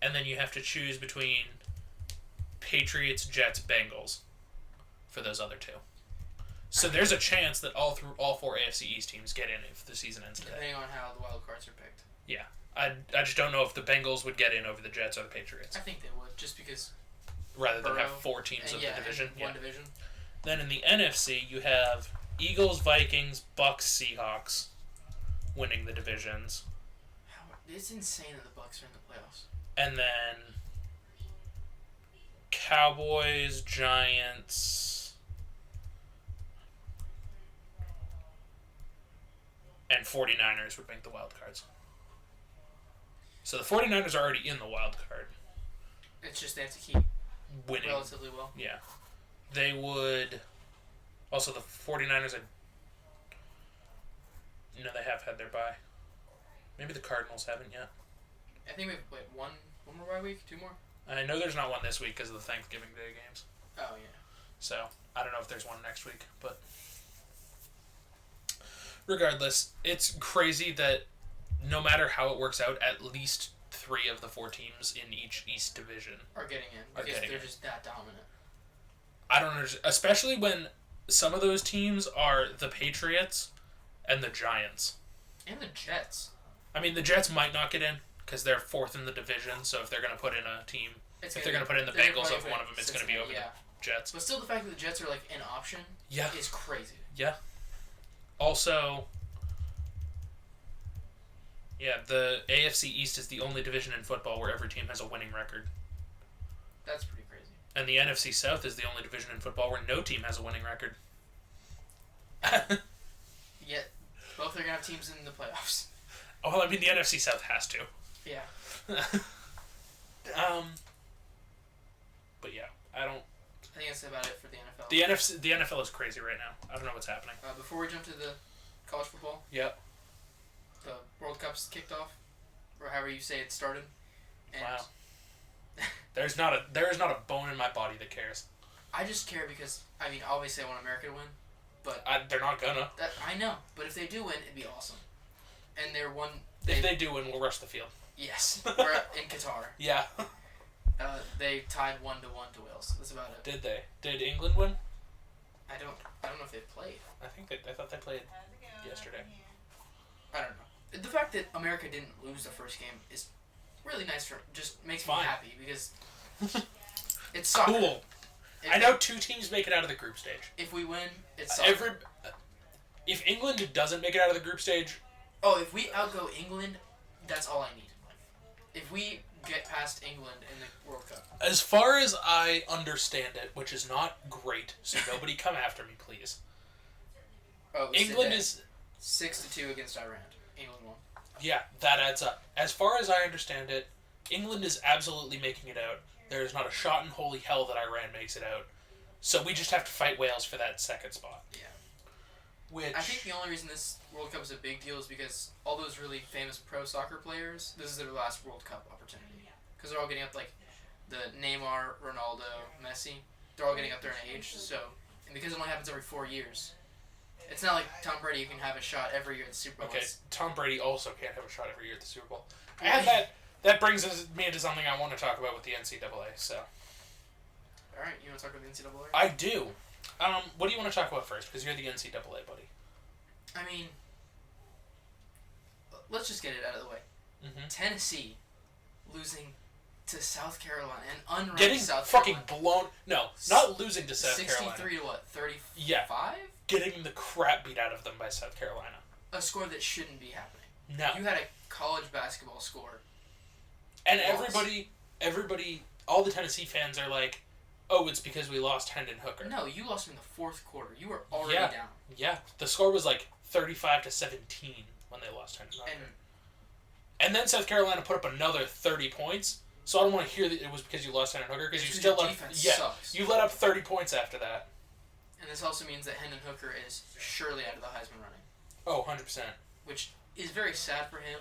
and then you have to choose between Patriots, Jets, Bengals for those other 2. So there's a chance that all 4 AFC East teams get in if the season ends today. Depending on how the wild cards are picked. Yeah. I just don't know if the Bengals would get in over the Jets or the Patriots. I think they would, just because... Rather than have 4 teams of the division. One division. Then in the NFC, you have Eagles, Vikings, Bucks, Seahawks winning the divisions. It's insane that the Bucks are in the playoffs. And then Cowboys, Giants, and 49ers would make the wild cards. So the 49ers are already in the wild card. It's just they have to keep winning relatively well. Yeah. They would... Also, the 49ers they have had their bye. Maybe the Cardinals haven't yet. I think we have, one more bye week? 2 more? I know there's not one this week because of the Thanksgiving Day games. Oh, yeah. So, I don't know if there's one next week, but... Regardless, it's crazy that no matter how it works out, at least 3 of the 4 teams in each East division are getting in because they're just that dominant. I don't understand, especially when some of those teams are the Patriots and the Giants. And the Jets. I mean, the Jets might not get in because they're 4th in the division, so if they're going to put in a team, if they're going to put in the Bengals of one of them, it's going to be over the Jets. But still, the fact that the Jets are an option is crazy. Yeah. Also, the AFC East is the only division in football where every team has a winning record. That's pretty crazy. And the NFC South is the only division in football where no team has a winning record. Yet, both are going to have teams in the playoffs. Oh, well, I mean, the NFC South has to. Yeah. But yeah, I don't. I think that's about it for the NFL. The NFL is crazy right now. I don't know what's happening. Before we jump to the college football. Yep. The World Cup's kicked off, or however you say it started. And wow. There is not a bone in my body that cares. I just care because obviously I want America to win, but they're not gonna. I know, but if they do win, it'd be awesome. And they're one. If they do win, we'll rush the field. Yes, we're in Qatar. Yeah. They tied 1-1 to Wales. That's about it. Did they? Did England win? I don't know if they played. I thought they played yesterday. I don't know. The fact that America didn't lose the first game is really nice just makes me happy because it's soccer. Cool. I know 2 teams make it out of the group stage. If we win, it's soccer. If England doesn't make it out of the group stage... Oh, if we outgo England, that's all I need. If we get past England in the World Cup. As far as I understand it, which is not great, so nobody come after me, please. Oh, England is 6-2 against Iran. England won. Yeah, that adds up. As far as I understand it, England is absolutely making it out. There is not a shot in holy hell that Iran makes it out. So we just have to fight Wales for that second spot. Yeah. Which I think the only reason this World Cup is a big deal is because all those really famous pro soccer players, this is their last World Cup opportunity. Because they're all getting up, like the Neymar, Ronaldo, Messi, they're all getting up there in age. So, and because it only happens every 4 years, it's not like Tom Brady, you can have a shot every year at the Super Bowl. Okay, Tom Brady also can't have a shot every year at the Super Bowl. And that brings me into something I want to talk about with the NCAA. So, all right, you want to talk about the NCAA? I do. What do you want to talk about first? Because you're the NCAA buddy. I mean, let's just get it out of the way. Mm-hmm. Tennessee losing to South Carolina, an unranked getting South fucking Carolina. blown. No, not losing to South 63 Carolina. 63 to what? 35? Yeah. Getting the crap beat out of them by South Carolina. A score that shouldn't be happening. No. You had a college basketball score. And everybody, all the Tennessee fans are like, oh, it's because we lost Hendon Hooker. No, you lost in the fourth quarter. You were already down. Yeah. The score was like 35-17 when they lost Hendon Hooker. And then South Carolina put up another 30 points. So I don't want to hear that it was because you lost Hendon Hooker, because you still sucks. You let up 30 points after that. And this also means that Hendon Hooker is surely out of the Heisman running. Oh, 100%. Which is very sad for him,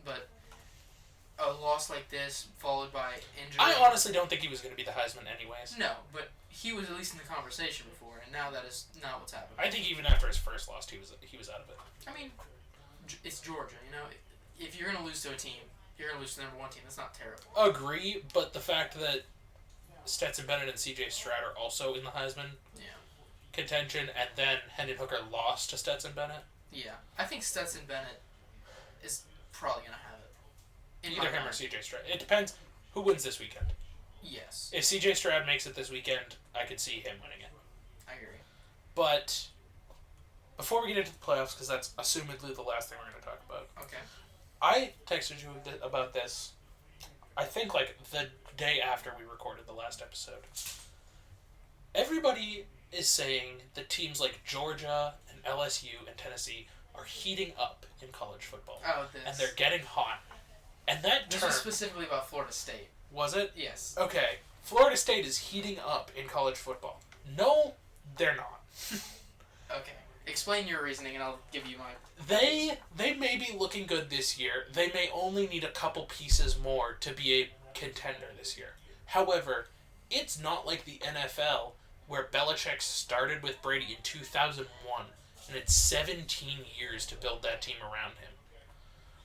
but a loss like this followed by injury. I honestly don't think he was going to be the Heisman anyways. No, but he was at least in the conversation before, and now that is not what's happening. I think even after his first loss, he was out of it. I mean, it's Georgia, you know. If you're going to lose to a team, you're going to lose to the number 1 team. That's not terrible. Agree, but the fact that Stetson Bennett and C.J. Stroud are also in the Heisman contention, and then Hendon Hooker lost to Stetson Bennett. Yeah, I think Stetson Bennett is probably going to have it. Either him or C.J. Stroud. It depends who wins this weekend. Yes. If C.J. Stroud makes it this weekend, I could see him winning it. I agree. But before we get into the playoffs, because that's assumedly the last thing we're going to talk about. Okay. I texted you about this, I think, like, the day after we recorded the last episode. Everybody is saying that teams like Georgia and LSU and Tennessee are heating up in college football. Oh, and they're getting hot. And that This was specifically about Florida State. Was it? Yes. Okay. Florida State is heating up in college football. No, they're not. Okay. Explain your reasoning and I'll give you my... They may be looking good this year. They may only need a couple pieces more to be a contender this year. However, it's not like the NFL where Belichick started with Brady in 2001 and it's 17 years to build that team around him.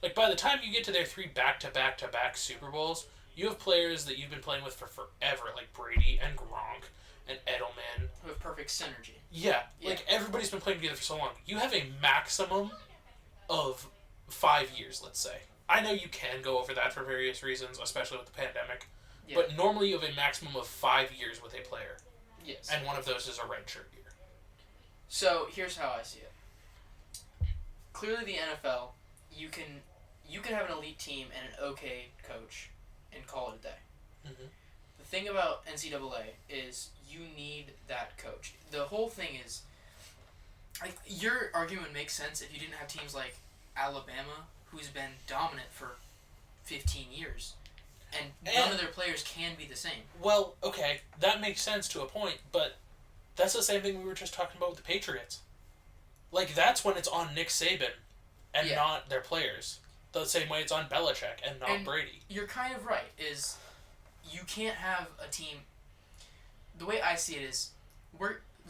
Like, by the time you get to their 3 back-to-back-to-back Super Bowls, you have players that you've been playing with for forever, like Brady and Gronk and Edelman. With perfect synergy. Yeah, like everybody's been playing together for so long. You have a maximum of 5 years, let's say. I know you can go over that for various reasons, especially with the pandemic. Yeah. But normally you have a maximum of 5 years with a player. Yes. And one of those is a redshirt year. So, here's how I see it. Clearly the NFL, you can have an elite team and an okay coach and call it a day. Mm-hmm. The thing about NCAA is you need that coach. The whole thing is, like, your argument makes sense if you didn't have teams like Alabama, who's been dominant for 15 years. And none of their players can be the same. Well, okay, that makes sense to a point, but that's the same thing we were just talking about with the Patriots. Like, that's when it's on Nick Saban and not their players. The same way it's on Belichick and not Brady. You're kind of right, is you can't have a team... The way I see it is,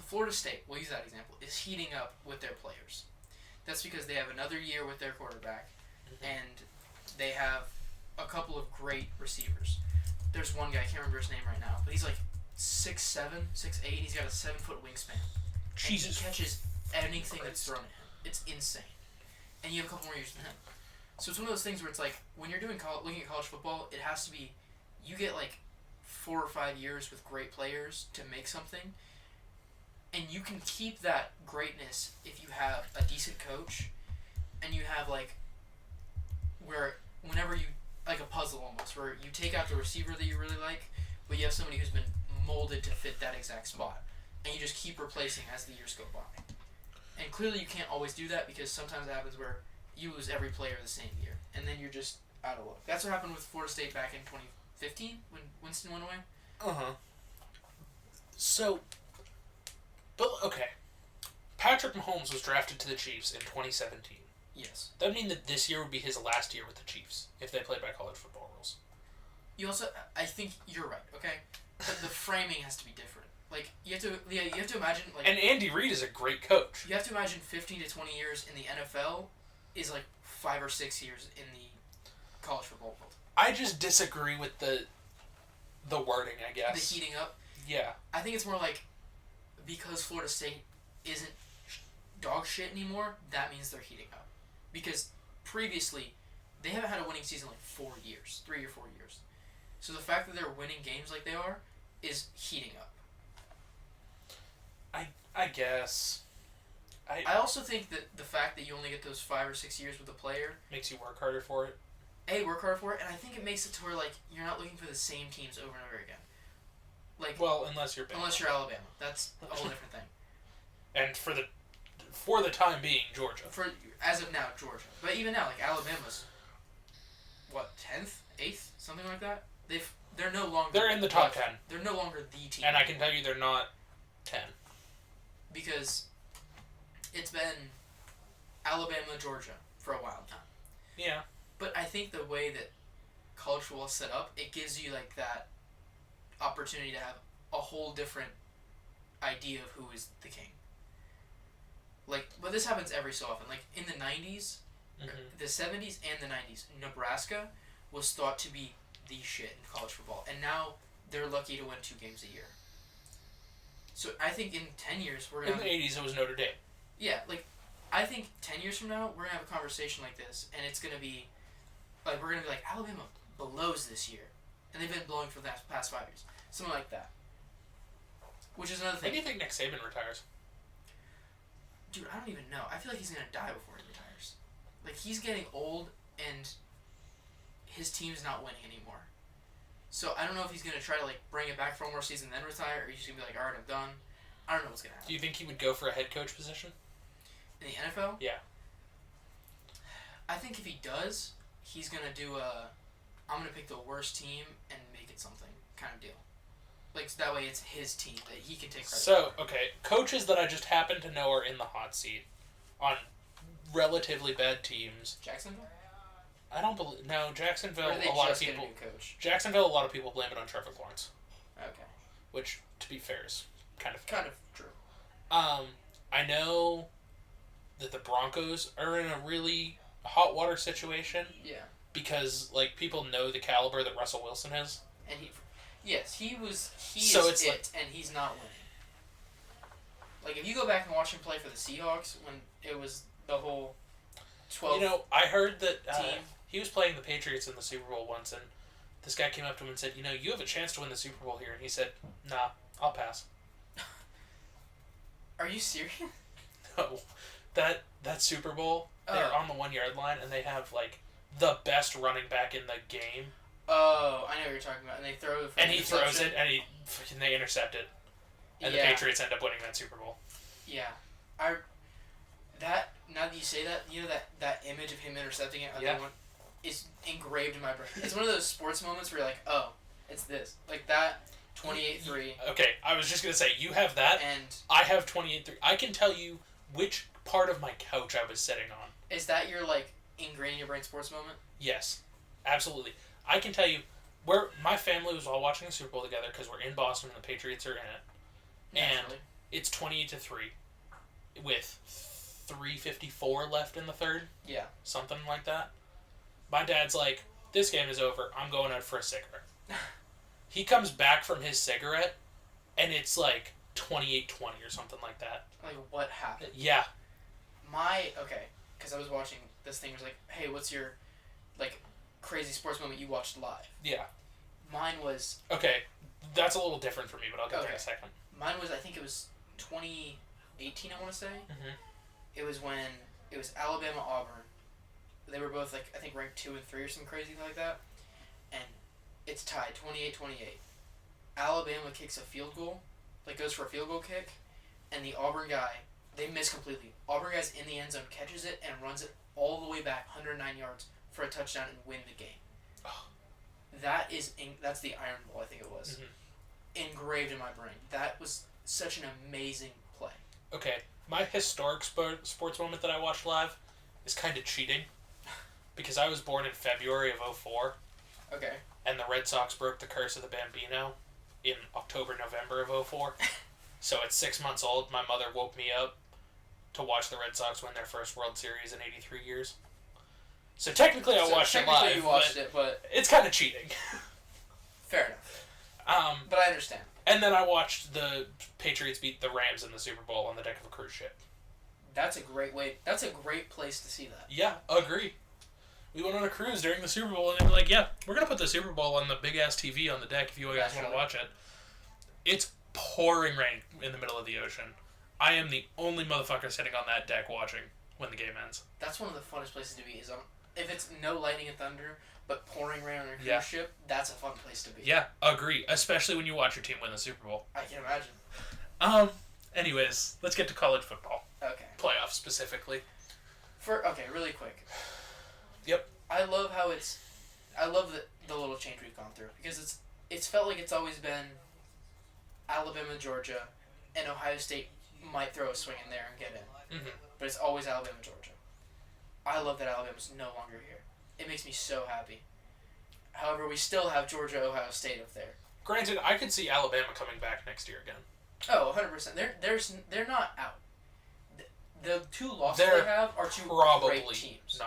Florida State, we'll use that example, is heating up with their players. That's because they have another year with their quarterback, and they have a couple of great receivers. There's one guy, I can't remember his name right now, but he's like 6'7", 6'8", he's got a 7-foot wingspan. Jesus. And he catches anything that's thrown at him. It's insane. And you have a couple more years than him. So it's one of those things where it's like, when you're looking at college football, it has to be, you get like 4 or 5 years with great players to make something, and you can keep that greatness if you have a decent coach, and you have like, where whenever you, like a puzzle almost, where you take out the receiver that you really like, but you have somebody who's been molded to fit that exact spot, and you just keep replacing as the years go by. And clearly you can't always do that, because sometimes it happens where you lose every player the same year, and then you're just out of luck. That's what happened with Florida State back in 2015 when Winston went away. So, but okay, Patrick Mahomes was drafted to the Chiefs in 2017. Yes. That would mean that this year would be his last year with the Chiefs if they played by college football rules. You also, I think you're right. Okay, but the framing has to be different. Like you have to imagine like. And Andy Reid is a great coach. You have to imagine 15 to 20 years in the NFL is like 5 or 6 years in the college football world. I just disagree with the wording, I guess. The heating up. Yeah. I think it's more like, because Florida State isn't dog shit anymore, that means they're heating up. Because previously, they haven't had a winning season like 4 years, 3 or 4 years. So the fact that they're winning games like they are is heating up. I guess. I also think that the fact that you only get those 5 or 6 years with a player makes you work harder for it. Work harder for it, and I think it makes it to where like you're not looking for the same teams over and over again. Like, well, unless you're Alabama, that's a whole different thing. And for the time being, Georgia. As of now, Georgia, but even now, like Alabama's, what 10th, 8th, something like that. They're no longer. They're in the top 10. They're no longer the team. And I can tell you, they're not 10. Because it's been Alabama, Georgia for a while now. Yeah. But I think the way that college football is set up, it gives you like that opportunity to have a whole different idea of who is the king. Like, but this happens every so often. Like in the 90s, the 70s and the 90s, Nebraska was thought to be the shit in college football, and now they're lucky to win 2 games a year. So I think in 10 years we're gonna. In the 80s, it was Notre Dame. Yeah, like I think 10 years from now we're gonna have a conversation like this, and it's gonna be like we're gonna be like Alabama blows this year, and they've been blowing for the past 5 years, something like that. Which is another thing. When do you think Nick Saban retires? Dude, I don't even know. I feel like he's gonna die before he retires. Like he's getting old, and his team's not winning anymore. So I don't know if he's gonna try to like bring it back for one more season then retire, or he's just gonna be like, all right, I'm done. I don't know what's gonna happen. Do you think he would go for a head coach position? In the NFL? Yeah. I think if he does, he's gonna do I'm gonna pick the worst team and make it something kind of deal. Like so that way it's his team that he can take credit. So, okay, coaches that I just happen to know are in the hot seat on relatively bad teams. Jacksonville? I don't believe. No, Jacksonville. Or they a lot of just get people. a new coach? Jacksonville. A lot of people blame it on Trevor Lawrence. Okay. Which, to be fair, is kind of true. I know that the Broncos are in a really hot water situation. Yeah. Because like people know the caliber that Russell Wilson is. And he is it, and he's not winning. Like if you go back and watch him play for the Seahawks when it was the whole 12. You know, I heard that team. He was playing the Patriots in the Super Bowl once, and this guy came up to him and said, you have a chance to win the Super Bowl here. And he said, nah, I'll pass. Are you serious? No. That Super Bowl, they're on the 1 yard line, and they have, like, the best running back in the game. Oh, I know what you're talking about. And they throw it. And he throws it, and they intercept it. And the Patriots end up winning that Super Bowl. Yeah. Now that you say that, that image of him intercepting it, yeah, is engraved in my brain. It's one of those sports moments where you're like, oh, it's this. Like that 28-3. Okay, I was just going to say, you have that, and I have 28-3. I can tell you which part of my couch I was sitting on. Is that your, ingrained in your brain sports moment? Yes, absolutely. I can tell you, where my family was all watching the Super Bowl together because we're in Boston and the Patriots are in it. Naturally. And it's 28-3 with 3:54 left in the third. Yeah. Something like that. My dad's like, this game is over. I'm going out for a cigarette. He comes back from his cigarette, and it's 28-20 or something like that. What happened? Yeah. Okay, because I was watching this thing, it was like, hey, what's your, crazy sports moment you watched live? Yeah. Mine was... Okay, that's a little different for me, but I'll get there in a second. Mine was, I think it was 2018, I want to say. Mm-hmm. It was when it was Alabama-Auburn. They were both, I think ranked 2 and 3 or something crazy like that. And it's tied, 28-28. Alabama kicks a field goal, goes for a field goal kick, and the Auburn guy, they miss completely. Auburn guy's in the end zone, catches it, and runs it all the way back 109 yards for a touchdown and win the game. Oh. That's the Iron Bowl, I think it was. Mm-hmm. Engraved in my brain. That was such an amazing play. Okay, my historic sports moment that I watched live is kind of cheating because I was born in February of 2004. Okay. And the Red Sox broke the curse of the Bambino in November of 2004. So at 6 months old, my mother woke me up to watch the Red Sox win their first World Series in 83 years. So technically I watched it live, you watched it, but it's kind of cheating. Fair enough. But I understand. And then I watched the Patriots beat the Rams in the Super Bowl on the deck of a cruise ship. That's a great way. That's a great place to see that. Yeah, agree. We went on a cruise during the Super Bowl, and they were like, yeah, we're going to put the Super Bowl on the big-ass TV on the deck if you guys want to watch it. It's pouring rain in the middle of the ocean. I am the only motherfucker sitting on that deck watching when the game ends. That's one of the funnest places to be. If it's no lightning and thunder, but pouring rain on a cruise ship, that's a fun place to be. Yeah, agree. Especially when you watch your team win the Super Bowl. I can imagine. Anyways, let's get to college football. Okay. Playoffs, specifically. Really quick. Yep. I love the little change we've gone through because it's felt like it's always been Alabama, Georgia, and Ohio State might throw a swing in there and get in. Mm-hmm. But it's always Alabama, Georgia. I love that Alabama's no longer here. It makes me so happy. However, we still have Georgia, Ohio State up there. Granted, I could see Alabama coming back next year again. Oh, 100%. They're not out. The two losses they have are two great teams.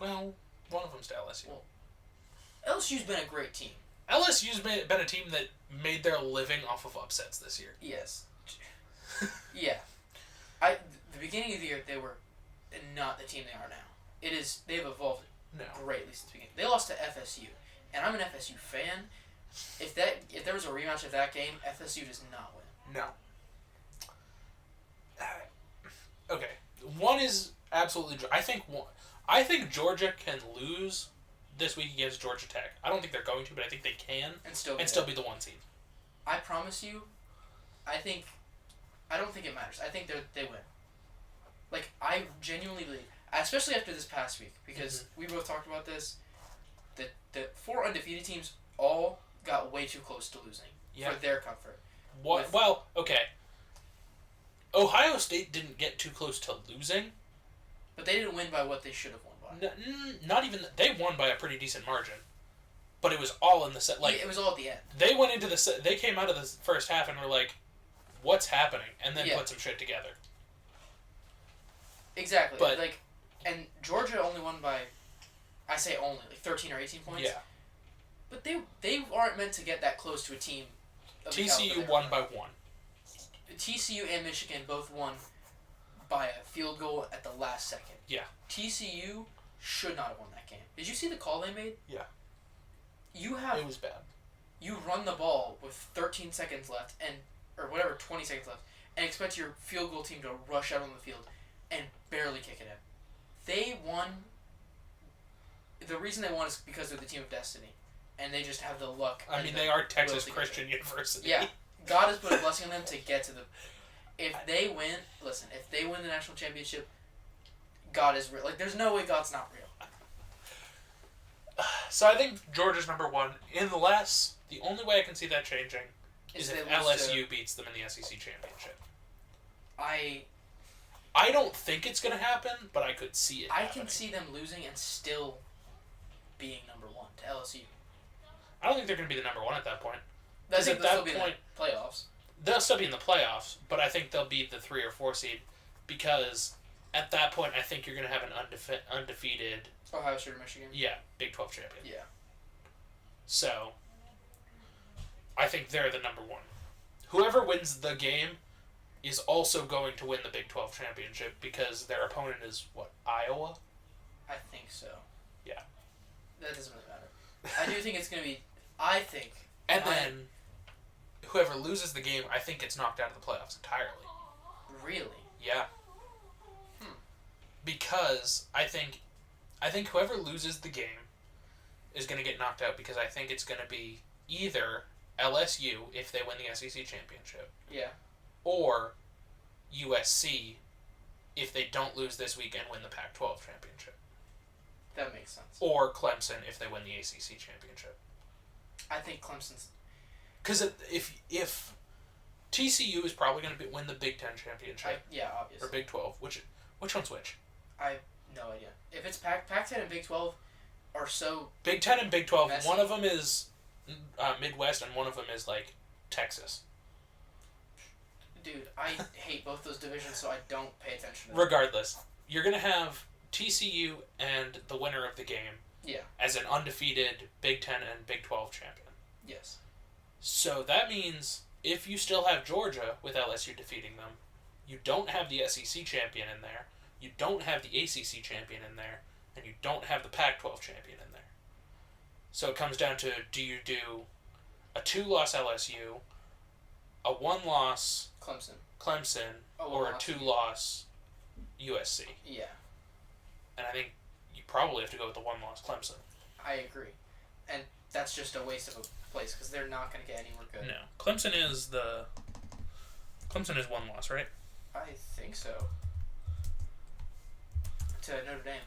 Well, one of them's to LSU. Well, LSU's been a great team. LSU's been a team that made their living off of upsets this year. Yes. Yeah. The beginning of the year, they were not the team they are now. They've evolved greatly since the beginning. They lost to FSU, and I'm an FSU fan. If there was a rematch of that game, FSU does not win. No. Okay. One is absolutely... I think Georgia can lose this week against Georgia Tech. I don't think they're going to, but I think they can. And still be the 1 seed. I promise you, I don't think it matters. I think they win. I genuinely believe, especially after this past week, because we both talked about this, the 4 undefeated teams all got way too close to losing for their comfort. Well, okay. Ohio State didn't get too close to losing. But they didn't win by what they should have won by. Not even... They won by a pretty decent margin. But it was all in the set. It was all at the end. They went into the set... They came out of the first half and were like, what's happening? And then put some shit together. Exactly. And Georgia only won by... I say only, 13 or 18 points. Yeah. But they aren't meant to get that close to a team. TCU won by 1. TCU and Michigan both won by a field goal at the last second. Yeah. TCU should not have won that game. Did you see the call they made? Yeah. It was bad. You run the ball with 13 seconds left or 20 seconds left, and expect your field goal team to rush out on the field and barely kick it in. They won. The reason they won is because they're the team of destiny, and they just have the luck. I mean, they are Texas Christian University. Yeah. God has put a blessing on them to get to the... If they win the national championship, God is real. Like, there's no way God's not real. So I think Georgia's number one. The only way I can see that changing is if LSU beats them in the SEC championship. I don't think it's going to happen, but I could see it happening. I can see them losing and still being number one to LSU. I don't think they're going to be the number one at that point. I think they'll still be in the playoffs. They'll still be in the playoffs, but I think they'll be the 3 or 4 seed because at that point I think you're going to have an undefeated... Ohio State or Michigan? Yeah, Big 12 champion. Yeah. So, I think they're the number one. Whoever wins the game is also going to win the Big 12 championship because their opponent is, Iowa? I think so. Yeah. That doesn't really matter. I do think it's going to be... And then, whoever loses the game, I think gets knocked out of the playoffs entirely. Really? Yeah. Because I think whoever loses the game is going to get knocked out because I think it's going to be either LSU if they win the SEC championship. Yeah. Or USC if they don't lose this week and win the Pac-12 championship. That makes sense. Or Clemson if they win the ACC championship. I think Clemson's... Because if TCU is probably going to win the Big 10 championship. Yeah, obviously. Or Big 12. Which one's which? I have no idea. If it's Pac-10 and Big 12 are so... Big 10 and Big 12, messy. one of them is Midwest and one of them is like Texas. Dude, I hate both those divisions, so I don't pay attention to them. Regardless, you're going to have TCU and the winner of the game as an undefeated Big 10 and Big 12 champion. Yes. So that means if you still have Georgia with LSU defeating them, you don't have the SEC champion in there, you don't have the ACC champion in there, and you don't have the Pac-12 champion in there. So it comes down to, do you do a 2-loss LSU, a 1-loss Clemson, or a 2-loss USC? Yeah. And I think you probably have to go with the 1-loss Clemson. I agree. And that's just a waste of a place because they're not going to get anywhere good. No. Clemson is 1 loss, right? I think so. To Notre Dame.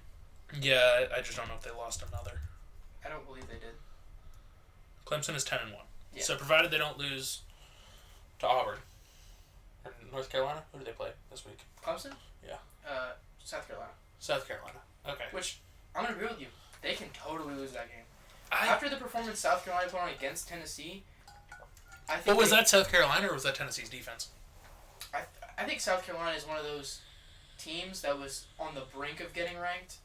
Yeah, I just don't know if they lost another. I don't believe they did. Clemson is 10-1. Yeah. So provided they don't lose to Auburn or North Carolina, who do they play this week? Clemson? Yeah. South Carolina. South Carolina. Okay. Which I'm gonna agree with you. They can totally lose that game. After the performance South Carolina put on against Tennessee, I think. But was that South Carolina or was that Tennessee's defense? I think South Carolina is one of those teams that was on the brink of getting ranked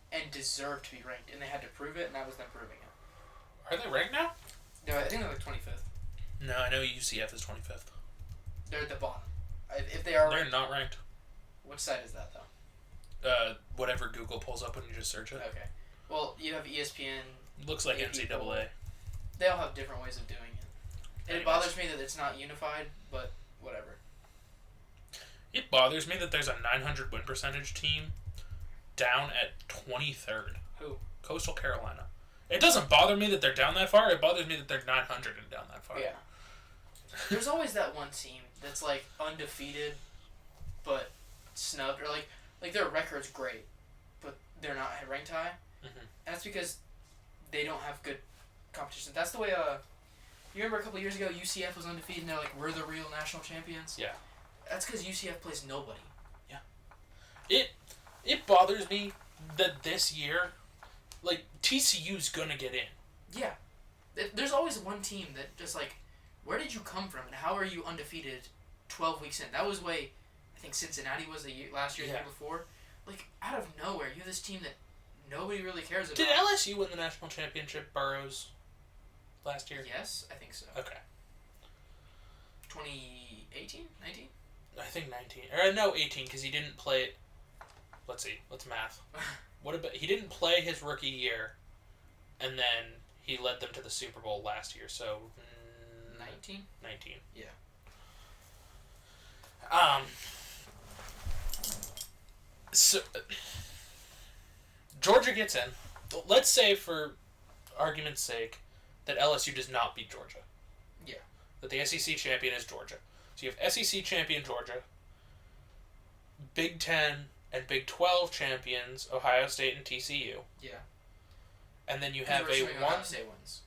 and deserved to be ranked, and they had to prove it, and that was them proving it. Are they ranked now? No, I think they're like 25th. No, I know UCF is 25th. They're at the bottom. If they are, they're not ranked. Which site is that though? Whatever Google pulls up when you just search it. Okay. Well, you have ESPN. Looks like NCAA. They all have different ways of doing it. It bothers me that it's not unified, but whatever. It bothers me that there's a 900 win percentage team down at 23rd. Who? Coastal Carolina. It doesn't bother me that they're down that far. It bothers me that they're 900 and down that far. Yeah. There's always that one team that's like undefeated, but snubbed, or like their record's great, but they're not ranked high. Mm-hmm. And that's because they don't have good competition. That's the way. You remember a couple years ago, UCF was undefeated, and they're like, "We're the real national champions." Yeah. That's because UCF plays nobody. Yeah. It bothers me that this year, like, TCU's gonna get in. Yeah. There's always one team that just like, where did you come from, and how are you undefeated 12 weeks in? That was way, I think Cincinnati was last year, the year before. Like, out of nowhere, you have this team that nobody really cares about. Did LSU win the national championship, Burrows, last year? Yes, I think so. Okay. 2018? 19? I think 19. Or no, 18, because he didn't play it. Let's see. Let's math. What about... He didn't play his rookie year, and then he led them to the Super Bowl last year, so... 19? 19. Yeah. So... Georgia gets in. Let's say, for argument's sake, that LSU does not beat Georgia. Yeah. That the SEC champion is Georgia. So you have SEC champion Georgia, Big 10 and Big 12 champions Ohio State and TCU. Yeah. And then you have a one. Ohio State wins.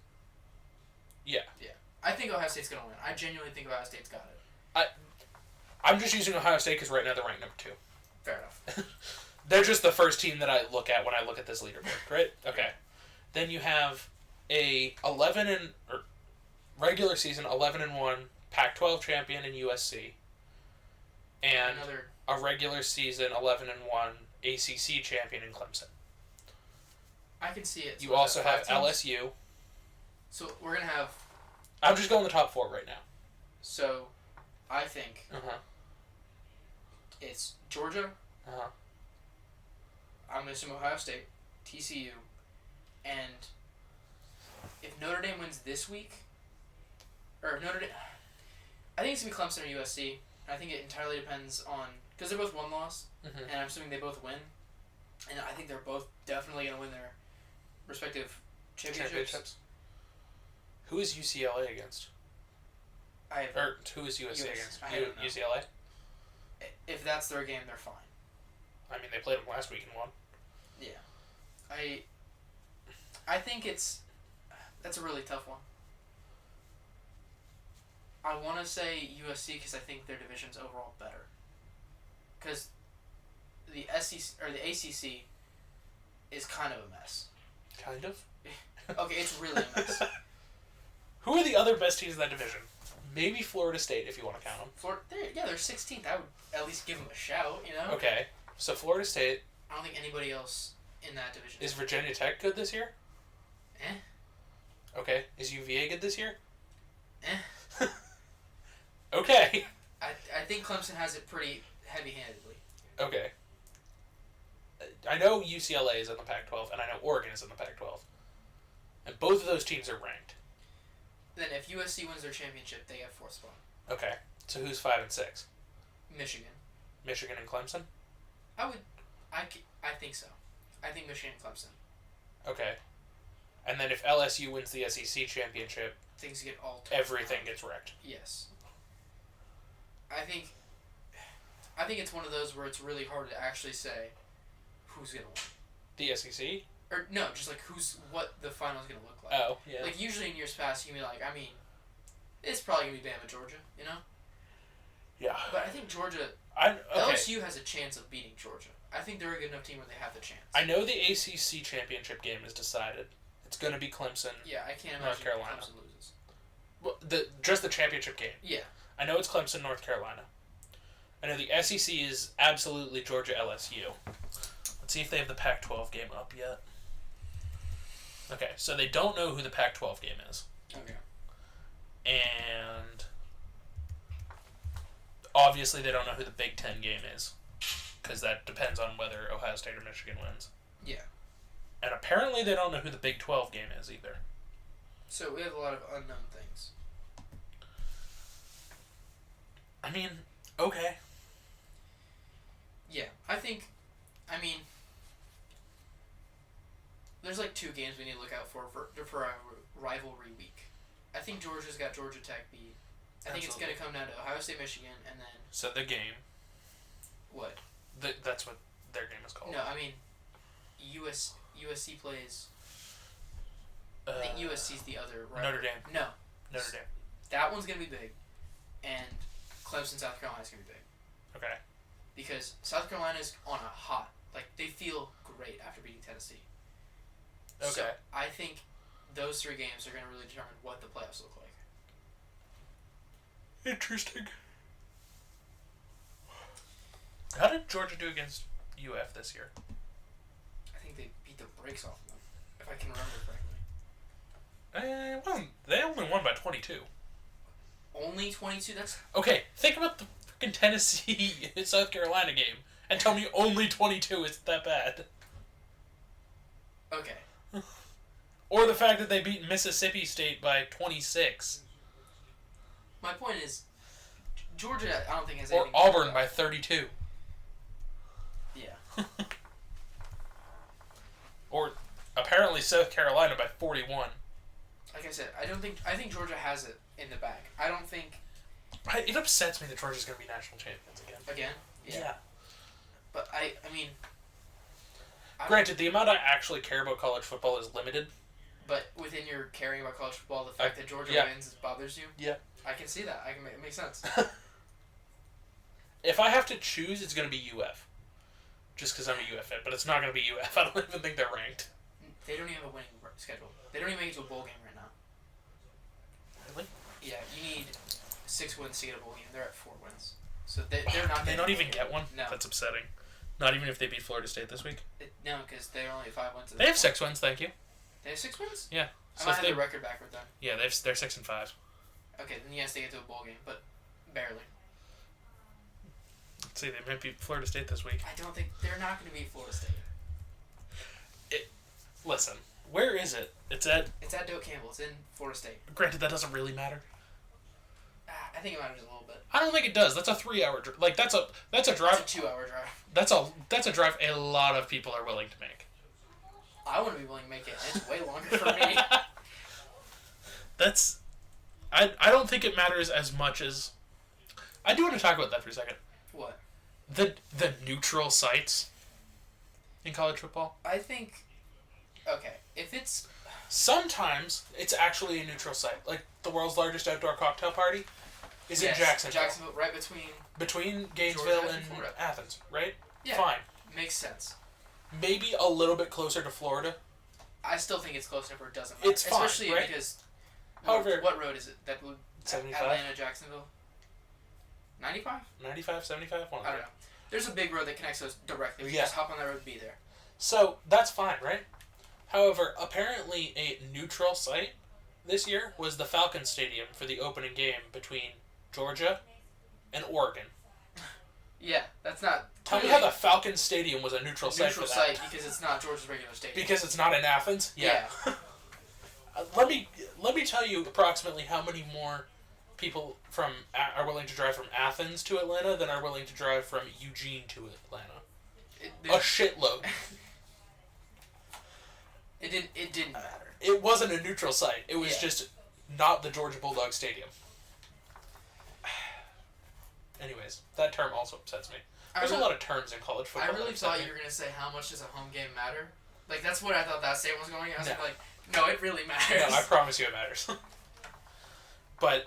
Yeah. Yeah. I think Ohio State's gonna win. I genuinely think Ohio State's got it. I'm just using Ohio State because right now they're ranked number 2. Fair enough. They're just the first team that I look at when I look at this leaderboard, right? Okay. Then you have a regular season 11-1 Pac-12 champion in USC, and a regular season 11-1 ACC champion in Clemson. I can see it. So you also have teams? LSU. So we're gonna have. I'm just going the top 4 right now. So, I think. Uh-huh. It's Georgia. Uh-huh. I'm gonna assume Ohio State, TCU, and if Notre Dame wins this week, or if Notre Dame, I think it's gonna be Clemson or USC. I think it entirely depends on because they're both 1-loss, and I'm assuming they both win, and I think they're both definitely gonna win their respective championships. Who is UCLA against? Who is USC against? UCLA? If that's their game, they're fine. I mean, they played them last week and won. Yeah. I think that's a really tough one. I want to say USC because I think their division's overall better. Because the SEC or the ACC is kind of a mess. Kind of? Okay, it's really a mess. Who are the other best teams in that division? Maybe Florida State, if you want to count them. They're 16th. I would at least give them a shout, you know? Okay, so Florida State. I don't think anybody else in that division. Is Virginia Tech good this year? Eh. Okay, is UVA good this year? Eh. Okay. I think Clemson has it pretty heavy-handedly. Okay. I know UCLA is in the Pac-12, and I know Oregon is in the Pac-12. And both of those teams are ranked. Then if USC wins their championship, they have 4th spot. Okay. So who's 5 and 6? Michigan. Michigan and Clemson? I think so. I think Michigan and Clemson. Okay. And then if LSU wins the SEC championship, things get all everything gets wrecked. Yes. I think it's one of those where it's really hard to actually say who's gonna win. The SEC? Or no, just like what the final's gonna look like. Oh, yeah. Like usually in years past, you can be like, I mean, it's probably gonna be Bama, Georgia, you know. Yeah. But I think Georgia. LSU has a chance of beating Georgia. I think they're a good enough team where they have the chance. I know the ACC championship game is decided. It's going to be Clemson. Yeah, I can't imagine North Carolina. Clemson loses. Well, just the championship game. Yeah. I know it's Clemson, North Carolina. I know the SEC is absolutely Georgia, LSU. Let's see if they have the Pac-12 game up yet. Okay, so they don't know who the Pac-12 game is. Okay. And obviously they don't know who the Big Ten game is, because that depends on whether Ohio State or Michigan wins. Yeah. And apparently they don't know who the Big 12 game is either. So we have a lot of unknown things. I mean, okay. Yeah, there's like 2 games we need to look out for our rivalry week. I think Georgia's got Georgia Tech beat. I think it's going to come down to Ohio State, Michigan, and then... So the game. What? That's what their game is called. No, I mean, USC plays... I think USC's the other... Notre Dame. No. Notre Dame. That one's going to be big, and Clemson, South Carolina's going to be big. Okay. Because South Carolina's on a hot... Like, they feel great after beating Tennessee. Okay. So, I think those 3 games are going to really determine what the playoffs look like. Interesting. How did Georgia do against UF this year? I think they beat the brakes off of them, if I can remember correctly. Well, they only won by 22. Only 22? That's... Okay, think about the freaking Tennessee South Carolina game and tell me only 22 isn't that bad. Okay. Or the fact that they beat Mississippi State by 26. My point is, Georgia, I don't think has or anything... Or Auburn by 32. Yeah. Or apparently South Carolina by 41. Like I said, I think Georgia has it in the bag. I don't think... It upsets me that Georgia's going to be national champions again. Again? Yeah. But I mean... Granted, the amount I actually care about college football is limited. But within your caring about college football, the fact that Georgia wins bothers you? Yeah. I can see that. It makes sense. If I have to choose, it's going to be UF. Just because I'm a UF fan. But it's not going to be UF. I don't even think they're ranked. They don't even have a winning schedule. They don't even make it to a bowl game right now. Really? Yeah, you need 6 wins to get a bowl game. They're at 4 wins. So they're not... They don't even get one? No. That's upsetting. Not even if they beat Florida State this week? No, because they're only 5 wins. They have 6 wins, thank you. They have 6 wins? Yeah. I might have the record back with them. Yeah, they're 6-5. Okay, then yes, they get to a bowl game, but barely. Let's see, they might beat Florida State this week. I don't think... They're not going to beat Florida State. Listen, where is it? It's at Doak Campbell. It's in Florida State. Granted, that doesn't really matter. I think it matters a little bit. I don't think it does. That's a 3-hour drive. Like that's a drive. It's a 2-hour drive. That's a drive a lot of people are willing to make. I wouldn't be willing to make it. It's way longer for me. I don't think it matters as much as. I do want to talk about that for a second. What? The neutral sites in college football. I think. Okay, if it's... Sometimes it's actually a neutral site. Like the world's largest outdoor cocktail party is in Jacksonville. Jacksonville, right between Gainesville and Athens, right? Yeah. Fine. Makes sense. Maybe a little bit closer to Florida. I still think it's close enough where it doesn't matter. It's fine, especially right? Because... However... What road is it? 75? Atlanta, Jacksonville? 95? 95, 75? I don't know. There's a big road that connects those directly. You Yeah. just hop on that road and be there. So, that's fine, right? However, apparently a neutral site this year was the Falcon Stadium for the opening game between Georgia and Oregon. Yeah, that's not... Tell me how the Falcon Stadium was a neutral site for that. Neutral site because it's not Georgia's regular stadium. Because it's not in Athens? Yeah. Let me tell you approximately how many more people are willing to drive from Athens to Atlanta than are willing to drive from Eugene to Atlanta. A shitload. It didn't matter. It wasn't a neutral site. It was just not the Georgia Bulldog Stadium. Anyways, that term also upsets me. There's a lot of terms in college football. I really thought you were going to say, how much does a home game matter? Like, that's what I thought that statement was going. I was like, no, it really matters. No, I promise you it matters. But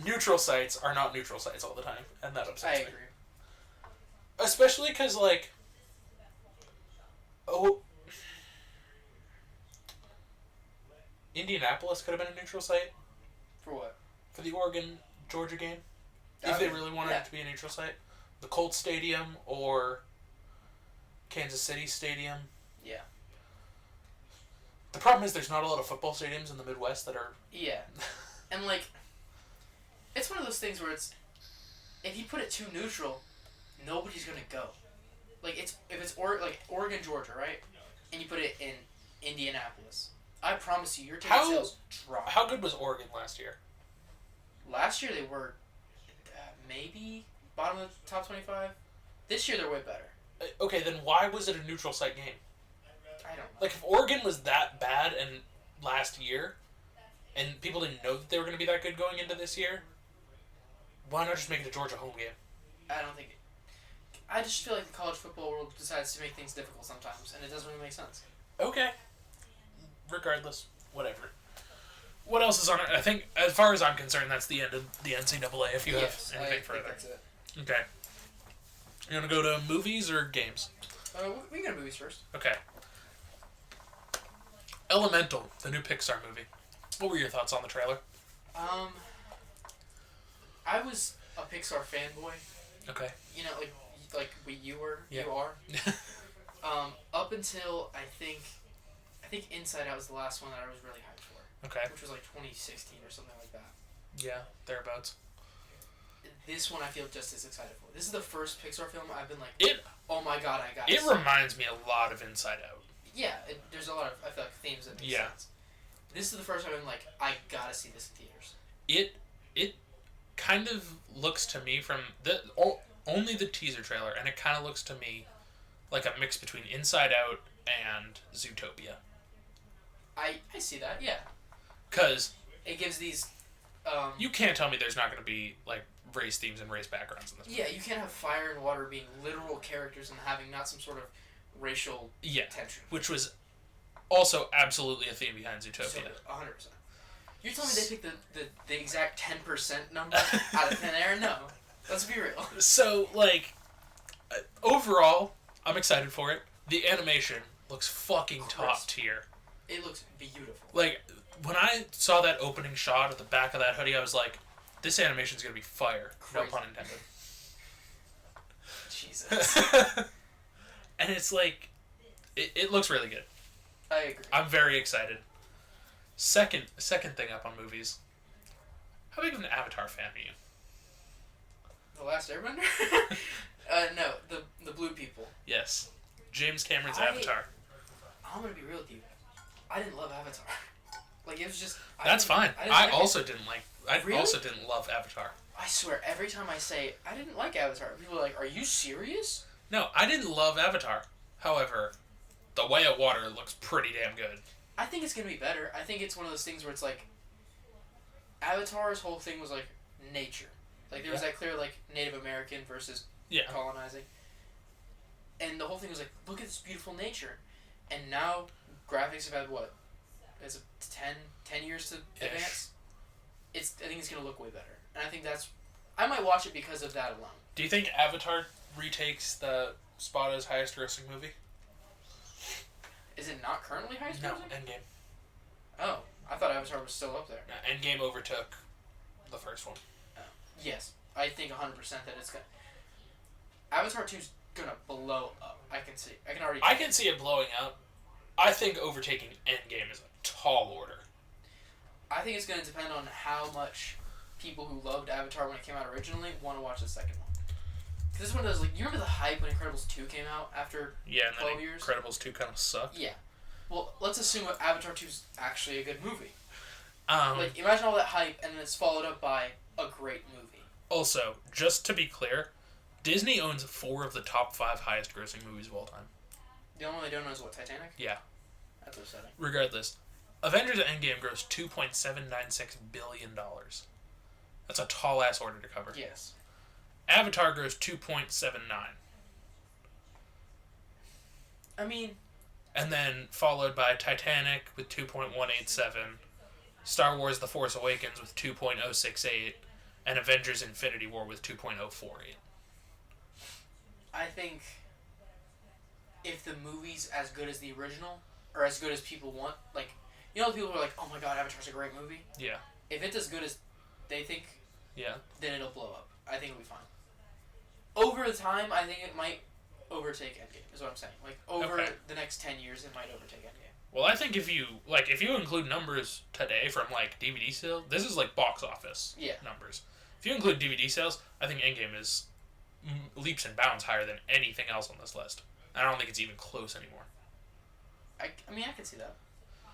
neutral sites are not neutral sites all the time, and that upsets me. I agree. Especially because, like... Indianapolis could have been a neutral site. For what? For the Oregon-Georgia game. If they really wanted it to be a neutral site. The Colts Stadium or Kansas City Stadium. Yeah. The problem is there's not a lot of football stadiums in the Midwest that are... Yeah. And, like, it's one of those things where it's... If you put it too neutral, nobody's going to go. Like, if it's Oregon, Georgia, right? And you put it in Indianapolis. I promise you, your ticket sales drop. How good was Oregon last year? Last year they were maybe bottom of the top 25. This year they're way better. Okay, then why was it a neutral site game? I don't know. Like, if Oregon was that bad last year, and people didn't know that they were going to be that good going into this year, why not just make it a Georgia home game? I don't think it... I just feel like the college football world decides to make things difficult sometimes, and it doesn't really make sense. Okay. Regardless, whatever. What else is on it? I think, as far as I'm concerned, that's the end of the NCAA, if you have anything further. That's it. Okay. You want to go to movies or games? We can go to movies first. Okay. Elemental, the new Pixar movie. What were your thoughts on the trailer? I was a Pixar fanboy. Okay. You know, like you were. Yeah. You are. Up until I think Inside Out was the last one that I was really hyped for. Okay. Which was like 2016 or something like that. Yeah, thereabouts. This one I feel just as excited for. This is the first Pixar film I've been like, oh my god, I got it. It reminds me a lot of Inside Out. Yeah, there's a lot of, I feel like, themes that make sense. This is the first time I'm like, I gotta see this in theaters. It kind of looks to me from only the teaser trailer, and it kind of looks to me like a mix between Inside Out and Zootopia. I see that, yeah. Because it gives these You can't tell me there's not going to be like race themes and race backgrounds in this movie. Yeah, you can't have fire and water being literal characters and having not some sort of racial tension. Which was also absolutely a theme behind Zootopia. So, 100%. You're telling me they picked the exact 10% number out of thin air? No. Let's be real. So, like, overall, I'm excited for it. The animation looks fucking top tier. It looks beautiful. Like, when I saw that opening shot at the back of that hoodie, I was like, this animation's gonna be fire. Crazy. No pun intended. Jesus. And it's like, it looks really good. I agree. I'm very excited. Second thing up on movies. How big of an Avatar fan are you? The Last Airbender? No, the blue people. Yes. James Cameron's Avatar. I'm gonna be real with you. I didn't love Avatar. Like, it was just... That's fine. I also didn't love Avatar. I swear, every time I say, I didn't like Avatar, people are like, are you serious? No, I didn't love Avatar. However, The Way of Water looks pretty damn good. I think it's gonna be better. I think it's one of those things where it's like... Avatar's whole thing was, like, nature. Like, there was that clear, like, Native American versus colonizing. And the whole thing was like, look at this beautiful nature. And now, graphics have had, what? Is it 10 years to advance? I think it's going to look way better. And I think I might watch it because of that alone. Do you think Avatar retakes the spot as highest grossing movie? Is it not currently highest grossing? No, Endgame. Oh, I thought Avatar was still up there. No, Endgame overtook the first one. Yes, I think 100% that it's going to... Avatar 2's going to blow up. I can see it blowing up. I think overtaking Endgame is a tall order. I think it's going to depend on how much people who loved Avatar when it came out originally want to watch the second one. Because this one does, like, you remember the hype when Incredibles 2 came out after 12 years? Incredibles 2 kind of sucked. Yeah. Well, let's assume Avatar 2 is actually a good movie. Like, imagine all that hype and then it's followed up by a great movie. Also, just to be clear, Disney owns 4 of the top 5 highest grossing movies of all time. The only one they don't know is what, Titanic? Yeah. That's upsetting. Regardless, Avengers Endgame grossed $2.796 billion. That's a tall ass order to cover. Yes. Avatar grossed 2.79. I mean... And then followed by Titanic with 2.187, Star Wars The Force Awakens with 2.068, and Avengers Infinity War with 2.048. I think if the movie's as good as the original, or as good as people want, like, you know, people who are like, oh my god, Avatar's a great movie? Yeah. If it's as good as they think, then it'll blow up. I think it'll be fine. Over the time, I think it might overtake Endgame, is what I'm saying. Like, over the next 10 years, it might overtake Endgame. Well, I think if you include numbers today from, like, DVD sales, this is, like, box office numbers. If you include DVD sales, I think Endgame is leaps and bounds higher than anything else on this list. I don't think it's even close anymore. I mean, I can see that.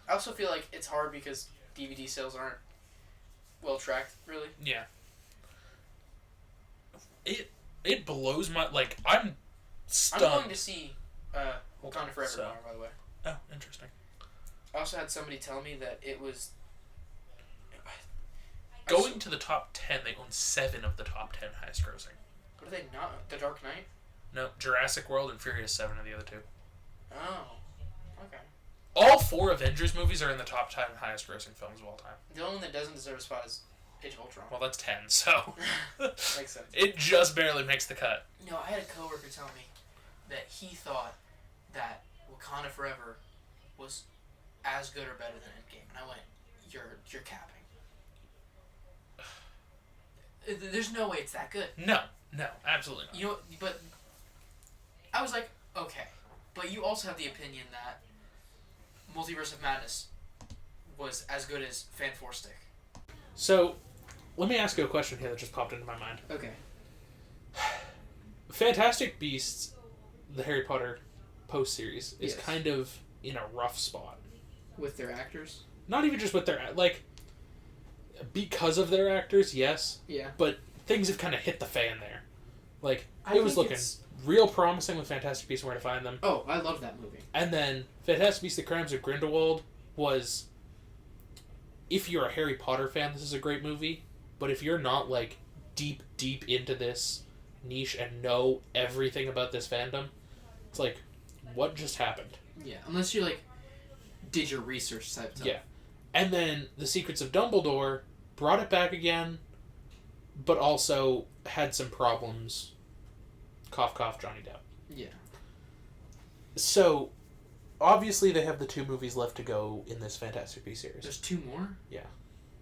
I also feel like it's hard because DVD sales aren't well tracked, really. Yeah. It blows my... Like, I'm stunned. I'm going to see Wakanda Forever tomorrow, by the way. Oh, interesting. I also had somebody tell me that it was... Going to the top 10, they own 7 of the top 10 highest grossing. What are they not? The Dark Knight? No, Jurassic World and Furious 7 are the other 2. Oh, okay. All 4 Avengers movies are in the top 10 highest grossing films of all time. The only one that doesn't deserve a spot is Age of Ultron. Well, that's 10, so... Makes sense. It just barely makes the cut. No, I had a coworker tell me that he thought that Wakanda Forever was as good or better than Endgame. And I went, you're capping. There's no way it's that good. No, absolutely not. You know, but I was like, okay. But you also have the opinion that Multiverse of Madness was as good as Fan 4 Stick. So, let me ask you a question here that just popped into my mind. Okay. Fantastic Beasts, the Harry Potter post-series, is kind of in a rough spot. With their actors? Not even just with their... Like, because of their actors, yes. Yeah. But things have kind of hit the fan there. Like, it was looking real promising with Fantastic Beasts and Where to Find Them. Oh, I love that movie. And then Fantastic Beasts: The Crimes of Grindelwald was if you're a Harry Potter fan, this is a great movie. But if you're not, like, deep into this niche and know everything about this fandom, it's like, what just happened? Yeah, unless you, like, did your research type stuff. Yeah. And then The Secrets of Dumbledore brought it back again, but also had some problems. Cough, cough, Johnny Depp. Yeah. So, obviously they have the 2 movies left to go in this Fantastic Beasts series. There's 2 more? Yeah.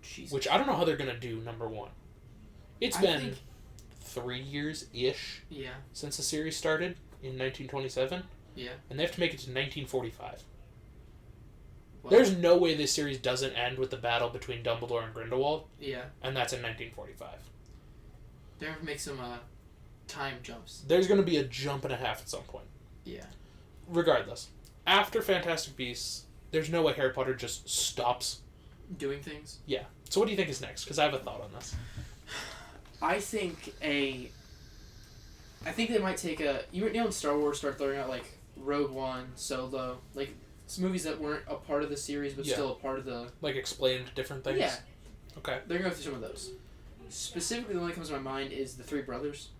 Jesus. Which I don't know how they're going to do, number 1. It's been 3 years-ish since the series started in 1927. Yeah. And they have to make it to 1945. Wow. There's no way this series doesn't end with the battle between Dumbledore and Grindelwald. Yeah. And that's in 1945. They're going to make some time jumps. There's going to be a jump and a half at some point. Yeah. Regardless, after Fantastic Beasts, there's no way Harry Potter just stops doing things. Yeah. So what do you think is next? Because I have a thought on this. I think they might take you know when Star Wars started throwing out like Rogue One, Solo, like some movies that weren't a part of the series but still a part of the... Like explained different things? Yeah. Okay. They're going to go through some of those. Specifically, the one that comes to my mind is the 3 brothers.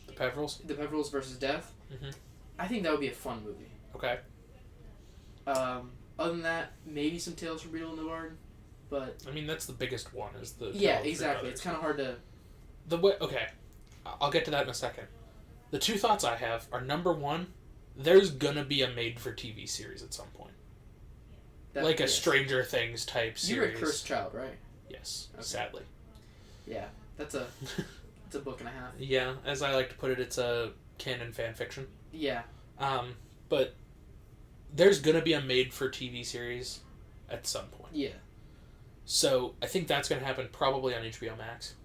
The Peverils? The Peverils versus Death. Mm-hmm. I think that would be a fun movie. Okay. Other than that, maybe some Tales from Beetle and the Bard, but... I mean, that's the biggest one, is the... Yeah, exactly. It's kind of hard to... Okay. I'll get to that in a second. The 2 thoughts I have are, number 1, there's gonna be a made-for-TV series at some point. Like a Stranger Things type series. You read Cursed Child, right? Yes, okay. Sadly. Yeah, that's a book and a half. Yeah, as I like to put it, it's a canon fan fiction. Yeah. But there's gonna be a made-for-TV series at some point. Yeah. So I think that's gonna happen probably on HBO Max.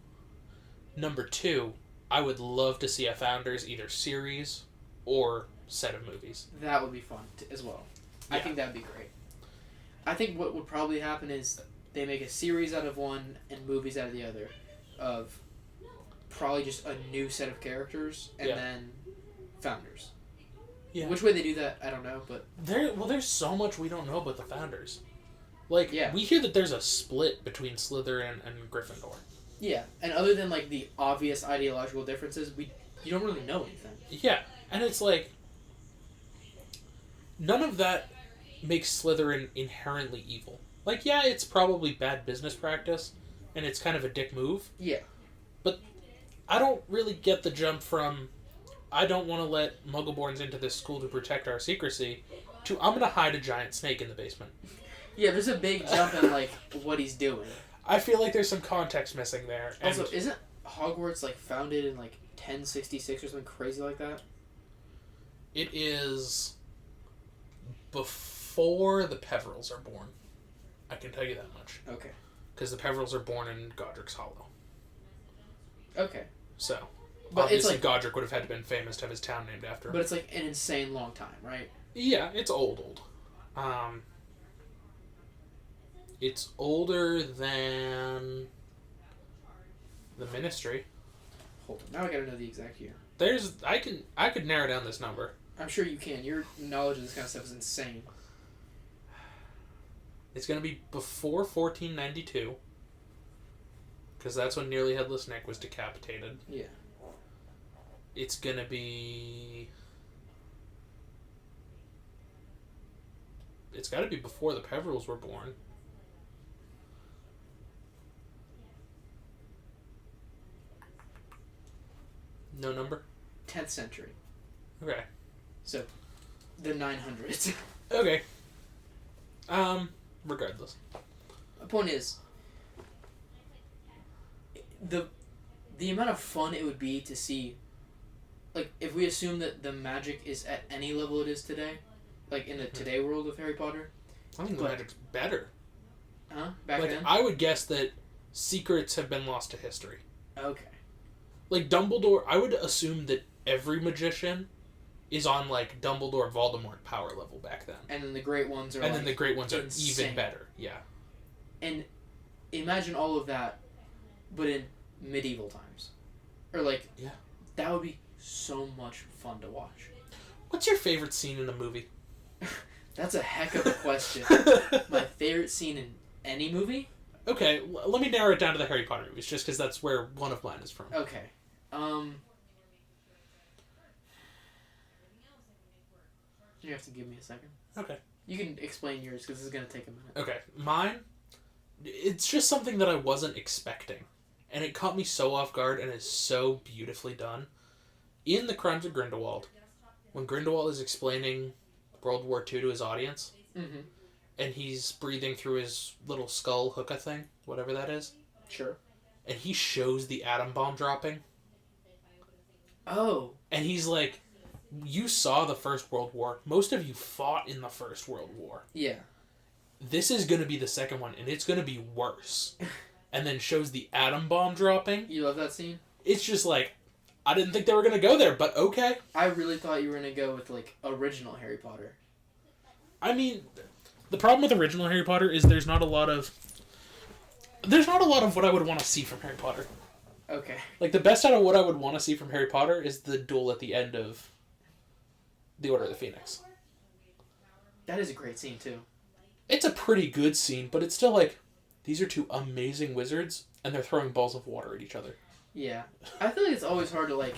Number 2, I would love to see a Founders either series or set of movies. That would be fun as well. Yeah. I think that would be great. I think what would probably happen is they make a series out of one and movies out of the other, of probably just a new set of characters and then Founders. Yeah. Which way they do that, I don't know, but... There's so much we don't know about the Founders. Like, we hear that there's a split between Slytherin and Gryffindor. Yeah, and other than, like, the obvious ideological differences, you don't really know anything. Yeah, and it's like... None of that makes Slytherin inherently evil. Like, yeah, it's probably bad business practice, and it's kind of a dick move. Yeah. But I don't really get the jump from... I don't want to let Muggleborns into this school to protect our secrecy, to I'm going to hide a giant snake in the basement. Yeah, there's a big jump in, like, what he's doing. I feel like there's some context missing there. Also, isn't Hogwarts, like, founded in, like, 1066 or something crazy like that? It is before the Peverils are born. I can tell you that much. Okay. Because the Peverils are born in Godric's Hollow. Okay. So... But obviously, it's like, Godric would have had to been famous to have his town named after him. But it's like an insane long time, right? Yeah, it's old. It's older than the Ministry. Hold on, now I gotta know the exact year. I could narrow down this number. I'm sure you can. Your knowledge of this kind of stuff is insane. It's gonna be before 1492. Because that's when Nearly Headless Nick was decapitated. Yeah. It's gonna be... It's gotta be before the Peverils were born. No number? 10th century. Okay. So, the 900s. Okay. Regardless. My point is... The amount of fun it would be to see, like, if we assume that the magic is at any level it is today, like in the today world of Harry Potter. I think the magic's better. Huh? Back then? I would guess that secrets have been lost to history. Okay. Like, Dumbledore, I would assume that every magician is on, like, Dumbledore Voldemort power level back then. And then the great ones are And then the great ones are insane. even better, yeah. And imagine all of that, but in medieval times. Or, like, that would be so much fun to watch. What's your favorite scene in a movie? That's a heck of a question. My favorite scene in any movie? Okay, let me narrow it down to the Harry Potter movies, just because that's where one of mine is from. Okay. You have to give me a second. Okay. You can explain yours, because this is going to take a minute. Okay. Mine, it's just something that I wasn't expecting. And it caught me so off guard, and is so beautifully done. In The Crimes of Grindelwald, when Grindelwald is explaining World War II to his audience, mm-hmm. and he's breathing through his little skull hookah thing, whatever that is. Sure. And he shows the atom bomb dropping. Oh. And he's like, you saw the First World War. Most of you fought in the First World War. Yeah. This is going to be the second one, and it's going to be worse. And then shows the atom bomb dropping. You love that scene? It's just like, I didn't think they were going to go there, but okay. I really thought you were going to go with, like, original Harry Potter. I mean, the problem with original Harry Potter is there's not a lot of what I would want to see from Harry Potter. Okay. Like, the best out of what I would want to see from Harry Potter is the duel at the end of The Order of the Phoenix. That is a great scene, too. It's a pretty good scene, but it's still like, these are two amazing wizards, and they're throwing balls of water at each other. Yeah. I feel like it's always hard to, like,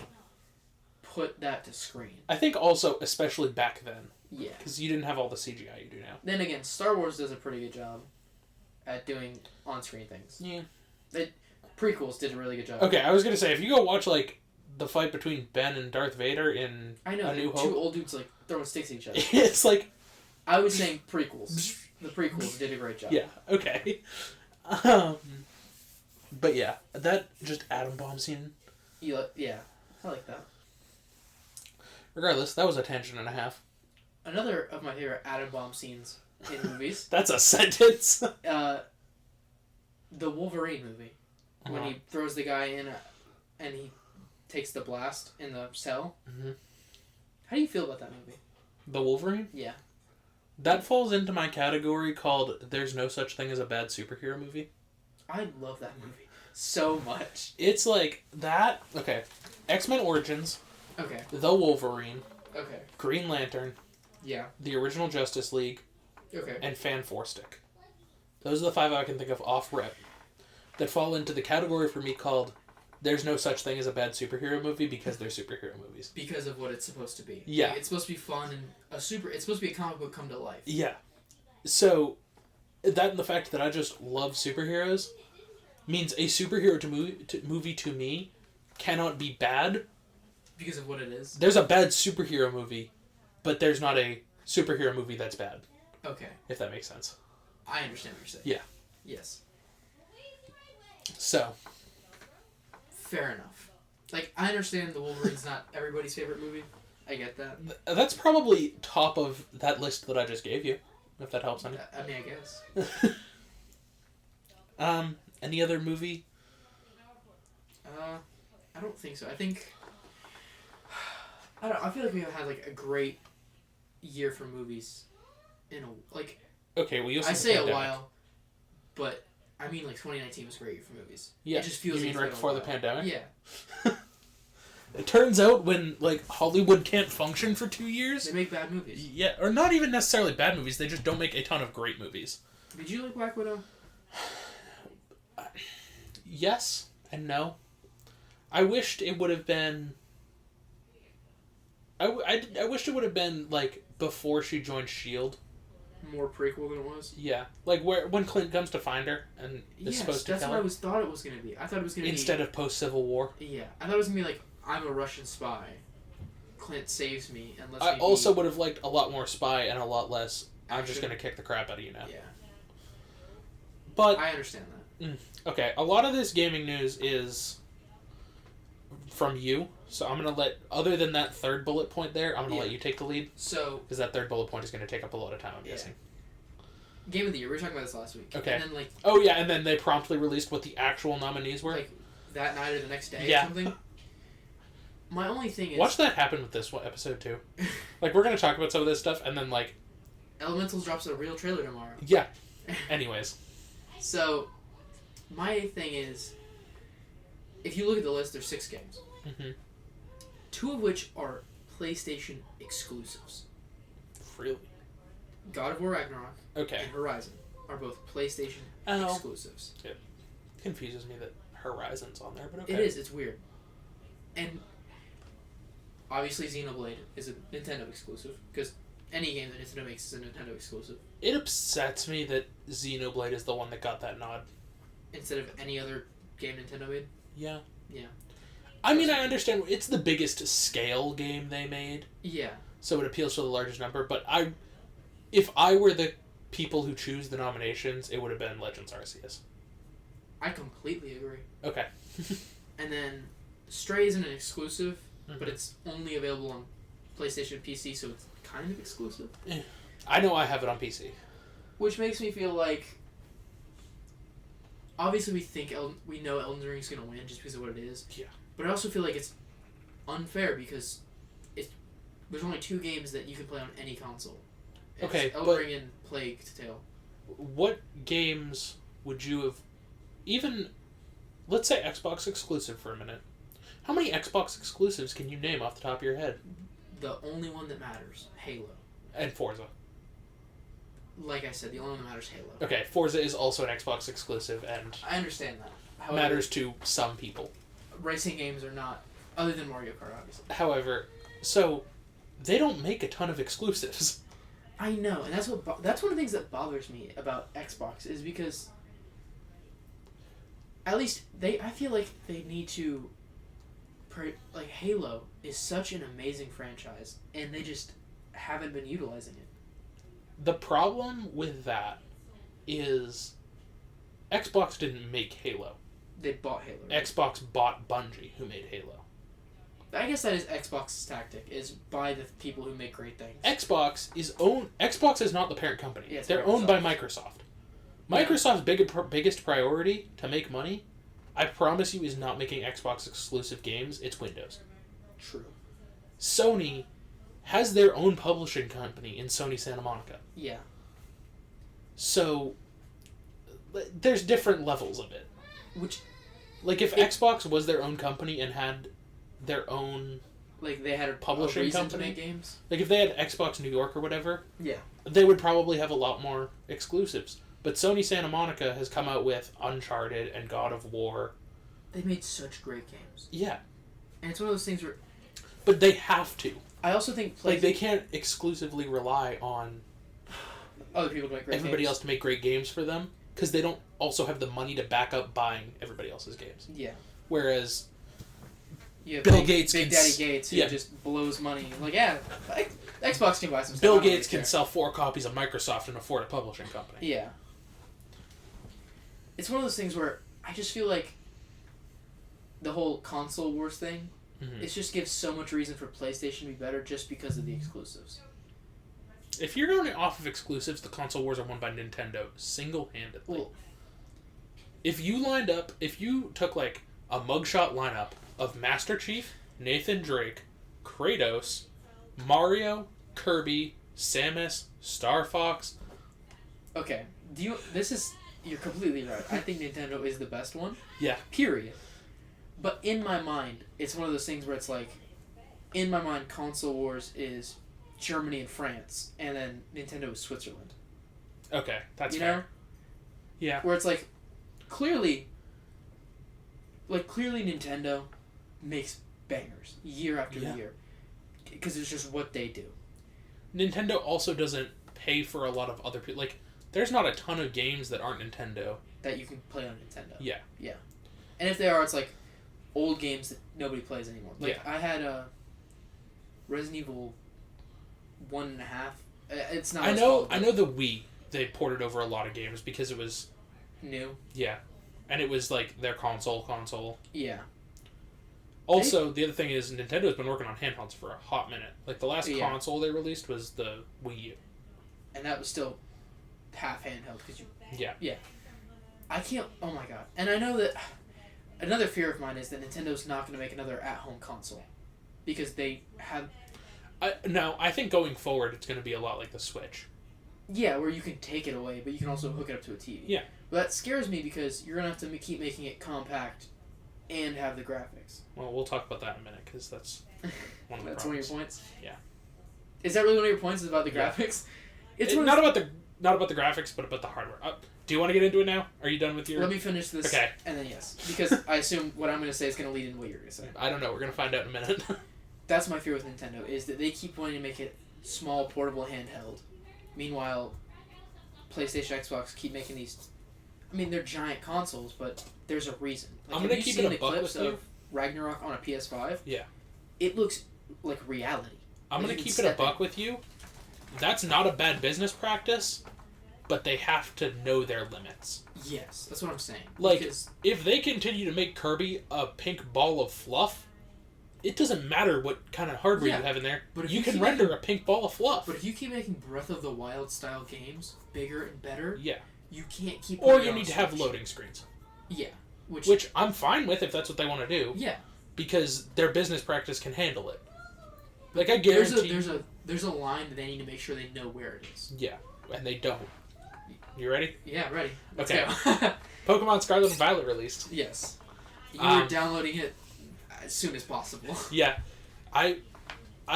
put that to screen. I think also, especially back then. Yeah. Because you didn't have all the CGI you do now. Then again, Star Wars does a pretty good job at doing on-screen things. Yeah. Prequels did a really good job. Okay, I was going to say, if you go watch, like, the fight between Ben and Darth Vader in I know, A New Hope. two old dudes, like, throwing sticks at each other. It's like... I was saying prequels. The prequels did a great job. Yeah, okay. But yeah, that just atom bomb scene. Yeah, I like that. Regardless, that was a tangent and a half. Another of my favorite atom bomb scenes in movies. That's a sentence. The Wolverine movie. When he throws the guy in and he takes the blast in the cell. Mm-hmm. How do you feel about that movie? The Wolverine? Yeah. That falls into my category called There's No Such Thing as a Bad Superhero Movie. I love that movie so much. It's like that. Okay. X-Men Origins. Okay. The Wolverine. Okay. Green Lantern. Yeah. The original Justice League. Okay. And Fan Four Stick. Those are the five I can think of off rip that fall into the category for me called There's No Such Thing as a Bad Superhero Movie because they're superhero movies. Because of what it's supposed to be. Yeah. Like, it's supposed to be fun and it's supposed to be a comic book come to life. Yeah. So, that and the fact that I just love superheroes means a superhero movie to me cannot be bad. Because of what it is? There's a bad superhero movie, but there's not a superhero movie that's bad. Okay. If that makes sense. I understand what you're saying. Yeah. Yes. So. Fair enough. Like, I understand the Wolverine's not everybody's favorite movie. I get that. That's probably top of that list that I just gave you, if that helps any. I mean, I guess. Any other movie? I don't think so. I think... I feel like we have had, like, a great year for movies in a... Like... Okay, well, you'll see I say a while, but... I mean, like, 2019 was a great year for movies. Yeah. It just feels you mean like right before the pandemic? Yeah. It turns out when, like, Hollywood can't function for 2 years... They make bad movies. Yeah, or not even necessarily bad movies, they just don't make a ton of great movies. Did you like Black Widow? Yes and no. I wished it would have been... I wished it would have been, like, before she joined S.H.I.E.L.D. More prequel than it was? Yeah. Like, when Clint comes to find her and is supposed to that's kill what her. I thought it was going to be. I thought it was going to be... Instead of post-Civil War. Yeah. I thought it was going to be like, I'm a Russian spy. Clint saves me and lets I me also be... would have liked a lot more spy and a lot less, I'm just going to kick the crap out of you now. Yeah. But... I understand that. Okay, a lot of this gaming news is from you, so I'm going to let, other than that third bullet point there, I'm going to let you take the lead. So... Because that third bullet point is going to take up a lot of time, I'm guessing. Game of the Year, we were talking about this last week. Okay. And then, like... Oh, yeah, and then they promptly released what the actual nominees were? Like, that night or the next day yeah. or something. My only thing is... Watch that happen with this episode, too. Like, we're going to talk about some of this stuff, and then, like... Elementals drops a real trailer tomorrow. Yeah. Anyways. So, my thing is... If you look at the list, there's 6 games. Mm-hmm. 2 of which are PlayStation exclusives. Really? God of War Ragnarok Okay. and Horizon. are both PlayStation exclusives. It confuses me that Horizon's on there, but okay. It is. It's weird. And obviously Xenoblade is a Nintendo exclusive, because any game that Nintendo makes is a Nintendo exclusive. It upsets me that Xenoblade is the one that got that nod. Instead of any other game Nintendo made? Yeah. Yeah. I mean, I understand. It's the biggest scale game they made. Yeah. So it appeals to the largest number, but if I were the people who choose the nominations, it would have been Legends Arceus. I completely agree. Okay. And then Stray isn't an exclusive, but it's only available on PlayStation and PC, so it's kind of exclusive. I know I have it on PC. Which makes me feel like, obviously we know Elden Ring's going to win just because of what it is. Yeah. But I also feel like it's unfair because there's only 2 games that you can play on any console. It's Elden Ring and Plague Tale. What games would you have... Even... Let's say Xbox exclusive for a minute. How many Xbox exclusives can you name off the top of your head? The only one that matters, Halo. And Forza. Like I said, the only one that matters, Halo. Okay, Forza is also an Xbox exclusive and... I understand that. However, matters to some people. Racing games are not, other than Mario Kart, obviously. However, so they don't make a ton of exclusives. I know, and that's one of the things that bothers me about Xbox is because at least I feel like they need to, like Halo is such an amazing franchise, and they just haven't been utilizing it. The problem with that is Xbox didn't make Halo. They bought Halo. Right? Xbox bought Bungie, who made Halo. I guess that is Xbox's tactic, is buy the people who make great things. Xbox is not the parent company. Yeah, they're owned by Microsoft. Microsoft's biggest priority to make money, I promise you, is not making Xbox exclusive games. It's Windows. True. Sony has their own publishing company in Sony Santa Monica. Yeah. So there's different levels of it. Which, like, if Xbox was their own company and had their own, like, they had a publishing company to make games, like if they had Xbox New York or whatever, yeah, they would probably have a lot more exclusives. But Sony Santa Monica has come out with Uncharted and God of War. They made such great games. Yeah, and it's one of those things where, but they have to. I also think they can't exclusively rely on other people to make great everybody games. else to make great games for them, because they don't also have the money to back up buying everybody else's games. Yeah. Whereas Big Daddy Gates, who just blows money. Like, yeah, Xbox can buy some stuff. Bill Gates can sell 4 copies of Microsoft and afford a publishing company. Yeah. It's one of those things where I just feel like the whole console wars thing, it just gives so much reason for PlayStation to be better just because of the exclusives. If you're going off of exclusives, the console wars are won by Nintendo single-handedly. Well, if you took like a mugshot lineup of Master Chief, Nathan Drake, Kratos, Mario, Kirby, Samus, Star Fox. Okay, you're completely right. I think Nintendo is the best one. Yeah. Period. But in my mind, it's one of those things where it's like, in my mind, console wars is Germany and France, and then Nintendo is Switzerland. Okay, that's fair. You know? Yeah. Where it's like, clearly Nintendo makes bangers year after year, because it's just what they do. Nintendo also doesn't pay for a lot of other people. Like, there's not a ton of games that aren't Nintendo that you can play on Nintendo. Yeah. Yeah. And if they are, it's like old games that nobody plays anymore. Like, I had Resident Evil 1.5. It's not. I know the Wii. They ported over a lot of games because it was new. Yeah, and it was like their console. Yeah. Also, the other thing is Nintendo's been working on handhelds for a hot minute. Like, the last console they released was the Wii U. And that was still half handheld because you. Yeah. Yeah. I can't. Oh my god! And I know that another fear of mine is that Nintendo's not going to make another at-home console because they have. I think going forward it's going to be a lot like the Switch. Yeah, where you can take it away, but you can also hook it up to a TV. Yeah. But that scares me because you're going to have to keep making it compact and have the graphics. Well, we'll talk about that in a minute because that's one of your points? Yeah. Is that really one of your points, is about the graphics? It's not about the not about the graphics, but about the hardware. Do you want to get into it now? Are you done with your... Let me finish this, okay. And then yes. Because I assume what I'm going to say is going to lead into what you're going to say. I don't know. We're going to find out in a minute. That's my fear with Nintendo, is that they keep wanting to make it small, portable, handheld. Meanwhile, PlayStation, Xbox keep making these... I mean, they're giant consoles, but there's a reason. Like, I'm going to keep it a buck with you. Of Ragnarok on a PS5? Yeah. It looks like reality. I'm going to keep it a buck with you. That's not a bad business practice, but they have to know their limits. Yes, that's what I'm saying. Like, if they continue to make Kirby a pink ball of fluff, it doesn't matter what kind of hardware you have in there. But you can render a pink ball of fluff. But if you keep making Breath of the Wild style games bigger and better, you can't keep... Or you need to have loading screens. Yeah. Which I'm fine with if that's what they want to do. Yeah. Because their business practice can handle it. Like, I guarantee... There's a line that they need to make sure they know where it is. Yeah, and they don't. You ready? Yeah, ready. Let's go. Pokemon Scarlet and Violet released. Yes. You were downloading it as soon as possible. Yeah. I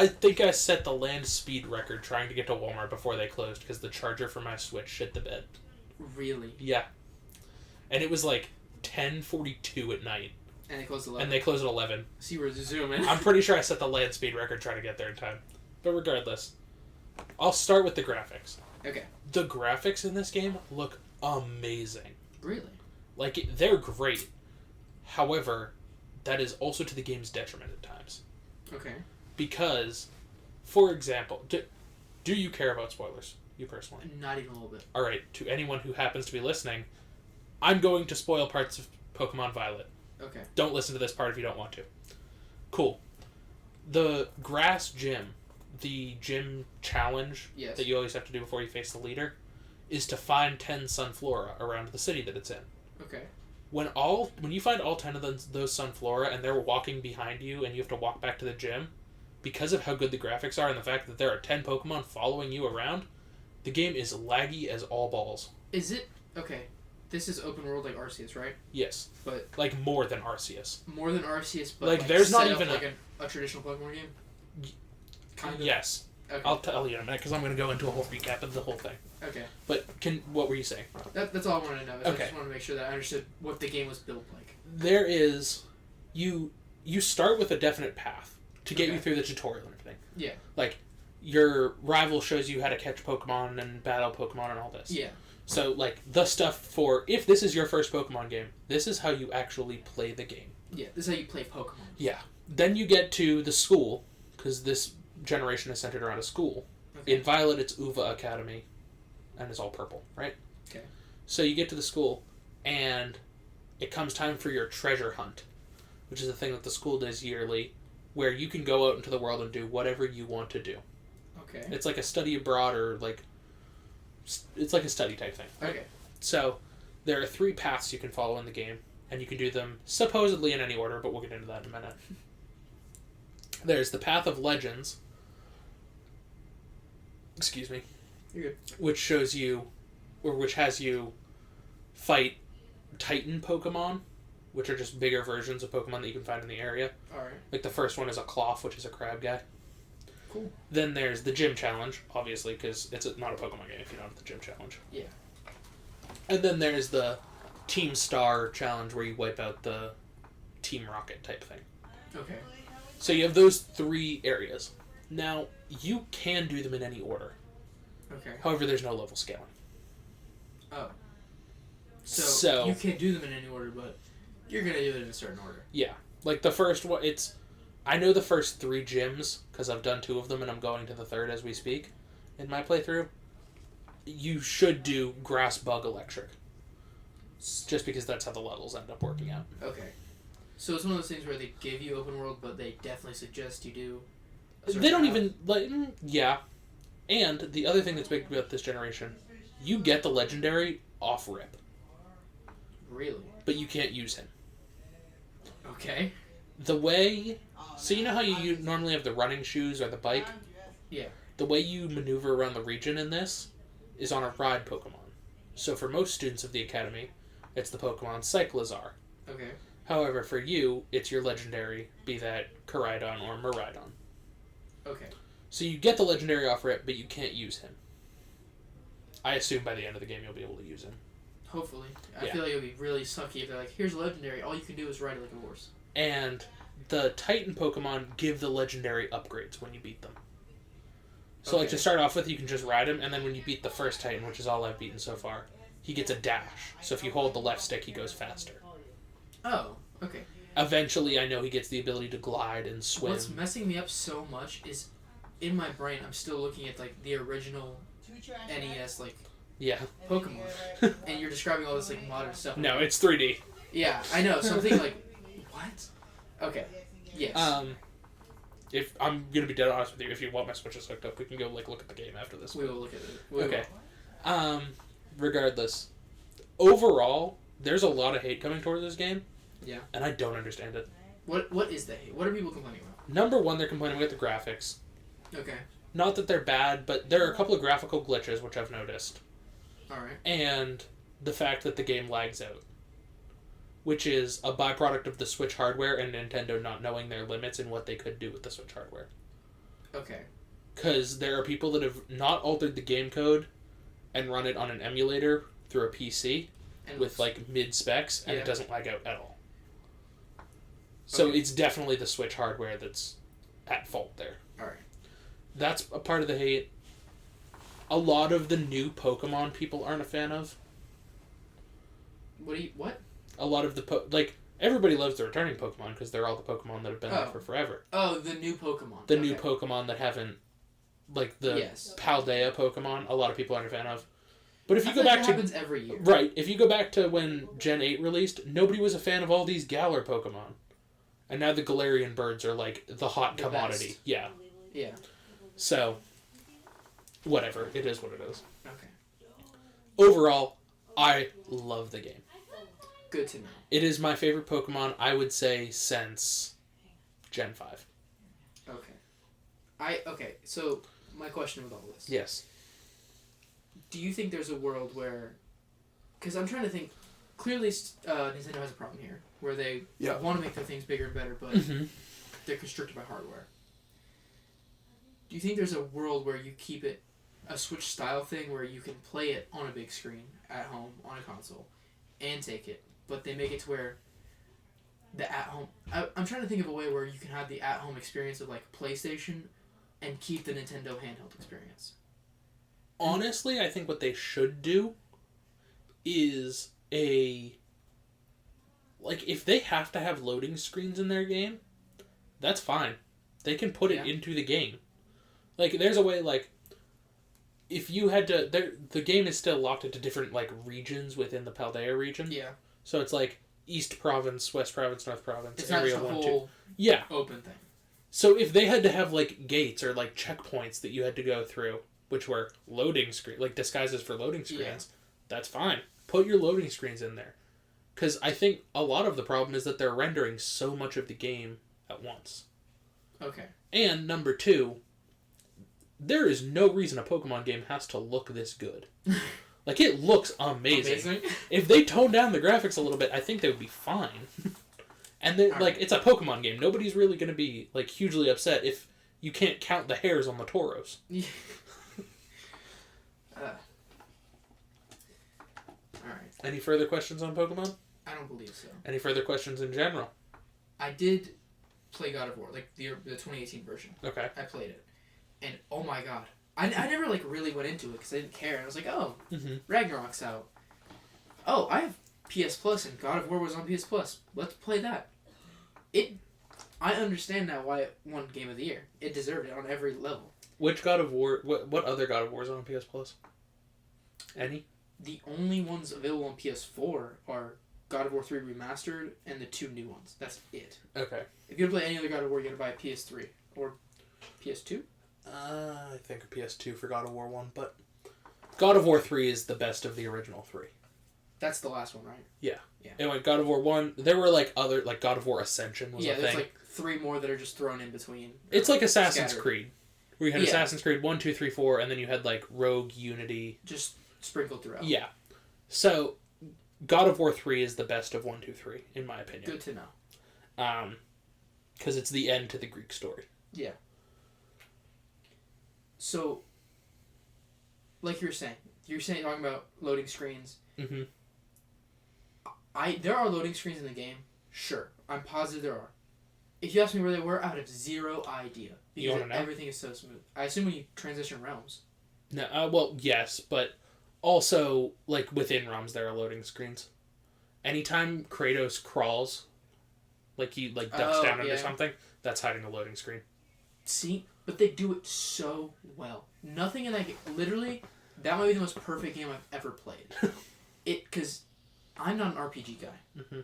think I set the land speed record trying to get to Walmart before they closed because the charger for my Switch shit the bed. Really? Yeah. And it was like 10:42 at night. And they closed at 11. And they closed at 11. So you were zooming. I'm pretty sure I set the land speed record trying to get there in time. But regardless, I'll start with the graphics. Okay. The graphics in this game look amazing. Really? Like, they're great. However, that is also to the game's detriment at times. Okay. Because, for example, do you care about spoilers? You personally? Not even a little bit. Alright, to anyone who happens to be listening, I'm going to spoil parts of Pokemon Violet. Okay. Don't listen to this part if you don't want to. Cool. The grass gym, the gym challenge that you always have to do before you face the leader, is to find 10 Sunflora around the city that it's in. Okay. When you find all 10 of those Sunflora and they're walking behind you and you have to walk back to the gym, because of how good the graphics are and the fact that there are 10 Pokemon following you around, the game is laggy as all balls. Is it? Okay. This is open world like Arceus, right? Yes. But like more than Arceus. More than Arceus, but like there's not even like a traditional Pokemon game? Kind of. Yes. Okay. I'll tell you in a minute because I'm going to go into a whole recap of the whole thing. Okay. But what were you saying? That's all I wanted to know. Okay. I just wanted to make sure that I understood what the game was built like. There is... You start with a definite path to get you through the tutorial and everything. Yeah. Like, your rival shows you how to catch Pokemon and battle Pokemon and all this. Yeah. So, like, the stuff for... If this is your first Pokemon game, this is how you actually play the game. Yeah, this is how you play Pokemon. Yeah. Then you get to the school, because this generation is centered around a school. Okay. In Violet, it's Uva Academy, and it's all purple, right? Okay. So you get to the school, and it comes time for your treasure hunt, which is a thing that the school does yearly, where you can go out into the world and do whatever you want to do. Okay. It's like a study abroad, or like... It's like a study type thing. Okay. So, there are 3 paths you can follow in the game, and you can do them supposedly in any order, but we'll get into that in a minute. There's the Path of Legends. Excuse me. You're good. Which shows you, or which has you fight Titan Pokemon, which are just bigger versions of Pokemon that you can find in the area. Alright. Like the first one is a Cloth, which is a crab guy. Cool. Then there's the Gym Challenge, obviously, because it's not a Pokemon game if you don't have the Gym Challenge. Yeah. And then there's the Team Star Challenge, where you wipe out the Team Rocket type thing. Okay. So you have those 3 areas. Now, you can do them in any order. Okay. However, there's no level scaling. Oh. So you can do them in any order, but you're going to do it in a certain order. Yeah. Like the first one, I know the first 3 gyms, because I've done 2 of them and I'm going to the 3rd as we speak in my playthrough. You should do Grass, Bug, Electric. Just because that's how the levels end up working out. Okay. So it's one of those things where they give you open world, but they definitely suggest you do... They don't even... yeah. And the other thing that's big about this generation, you get the Legendary off-rip. Really? But you can't use him. Okay. The way... So you know how you normally have the running shoes or the bike? Yeah. The way you maneuver around the region in this is on a ride Pokemon. So for most students of the Academy, it's the Pokemon Cyclizar. Okay. However, for you, it's your Legendary, be that Koraidon or Miraidon. Okay. So you get the Legendary off rip, but you can't use him. I assume by the end of the game you'll be able to use him. Hopefully. I feel like it would be really sucky if they're like, here's legendary, all you can do is ride it like a horse. And the Titan Pokemon give the legendary upgrades when you beat them. So, like, to start off with, you can just ride him, and then when you beat the first Titan, which is all I've beaten so far, he gets a dash. So if you hold the left stick, he goes faster. Oh, okay. Eventually, I know he gets the ability to glide and swim. What's messing me up so much is, in my brain, I'm still looking at, like, the original NES, like... Yeah. Pokemon. And you're describing all this, like, modern stuff. No, it's 3D. Yeah, I know. So I'm thinking, like, what? Okay. Yes. If I'm gonna be dead honest with you, if you want my Switches hooked up, we can go, like, look at the game after this. We will look at it. Okay. Regardless. Overall, there's a lot of hate coming towards this game. Yeah. And I don't understand it. What is the hate? What are people complaining about? Number one, they're complaining about the graphics. Okay. Not that they're bad, but there are a couple of graphical glitches, which I've noticed. Alright. And the fact that the game lags out. Which is a byproduct of the Switch hardware and Nintendo not knowing their limits and what they could do with the Switch hardware. Okay. Because there are people that have not altered the game code and run it on an emulator through a PC and with, like, mid-specs, and it doesn't lag out at all. So it's definitely the Switch hardware that's at fault there. Alright. That's a part of the hate. A lot of the new Pokemon people aren't a fan of. What? A lot of the everybody loves the returning Pokemon because they're all the Pokemon that have been there for forever. Oh, the new Pokemon. The new Pokemon that haven't, like the Paldea Pokemon, a lot of people aren't a fan of. But if you go back to... happens every year. Right. If you go back to when Gen 8 released, nobody was a fan of all these Galar Pokemon. And now the Galarian birds are like the hot commodity. Best. Yeah. Yeah. So, whatever. It is what it is. Okay. Overall, I love the game. Good to know. It is my favorite Pokemon, I would say, since Gen 5. Okay, so my question with all this. Yes. Do you think there's a world where... Because I'm trying to think... Clearly, Nintendo has a problem here, where they want to make their things bigger and better, but they're constricted by hardware. Do you think there's a world where you keep it a Switch-style thing, where you can play it on a big screen, at home, on a console, and take it, but they make it to where the at-home... I'm trying to think of a way where you can have the at-home experience of, like, PlayStation and keep the Nintendo handheld experience. Honestly, I think what they should do is if they have to have loading screens in their game, that's fine. They can put it into the game. Like, there's a way, like, if you had to... the game is still locked into different, like, regions within the Paldea region. Yeah. So it's like East Province, West Province, North Province, it's Area not 1, whole 2. Open thing. So if they had to have, like, gates or, like, checkpoints that you had to go through, which were loading screen, like, disguises for loading screens, that's fine. Put your loading screens in there. Because I think a lot of the problem is that they're rendering so much of the game at once. Okay. And number two, there is no reason a Pokemon game has to look this good. Like, it looks amazing. If they toned down the graphics a little bit, I think they would be fine. And then, like, it's a Pokemon game. Nobody's really going to be, like, hugely upset if you can't count the hairs on the Tauros. Alright. Any further questions on Pokemon? I don't believe so. Any further questions in general? I did play God of War, like the 2018 version. Okay. I played it. And, oh my god. I never, like, really went into it because I didn't care. I was like, oh, Ragnarok's out. Oh, I have PS Plus and God of War was on PS Plus. Let's play that. I understand now why it won Game of the Year. It deserved it on every level. Which God of War... What other God of War is on PS Plus? Any? The only ones available on PS4 are God of War 3 Remastered and the 2 new ones. That's it. Okay. If you're going to play any other God of War, you got to buy a PS3. Or PS2? I think a PS2 for God of War 1, but... God of War 3 is the best of the original 3. That's the last one, right? Yeah. Anyway, God of War 1, there were, like, other... Like, God of War Ascension was a thing. Yeah, there's, like, 3 more that are just thrown in between. It's like Assassin's Creed. Where you had Assassin's Creed 1, 2, 3, 4, and then you had, like, Rogue, Unity... Just sprinkled throughout. Yeah. So, God of War 3 is the best of 1, 2, 3, in my opinion. Good to know. Because it's the end to the Greek story. Yeah. So, like you were saying, you're talking about loading screens. Mm-hmm. There are loading screens in the game. Sure, I'm positive there are. If you ask me where they were, I would have zero idea because everything is so smooth. I assume when you transition realms. No, well, yes, but also like within realms there are loading screens. Anytime Kratos crawls, like he ducks down into something, that's hiding a loading screen. See, but they do it so well. Nothing in that game, literally, that might be the most perfect game I've ever played. Because I'm not an RPG guy, mm-hmm.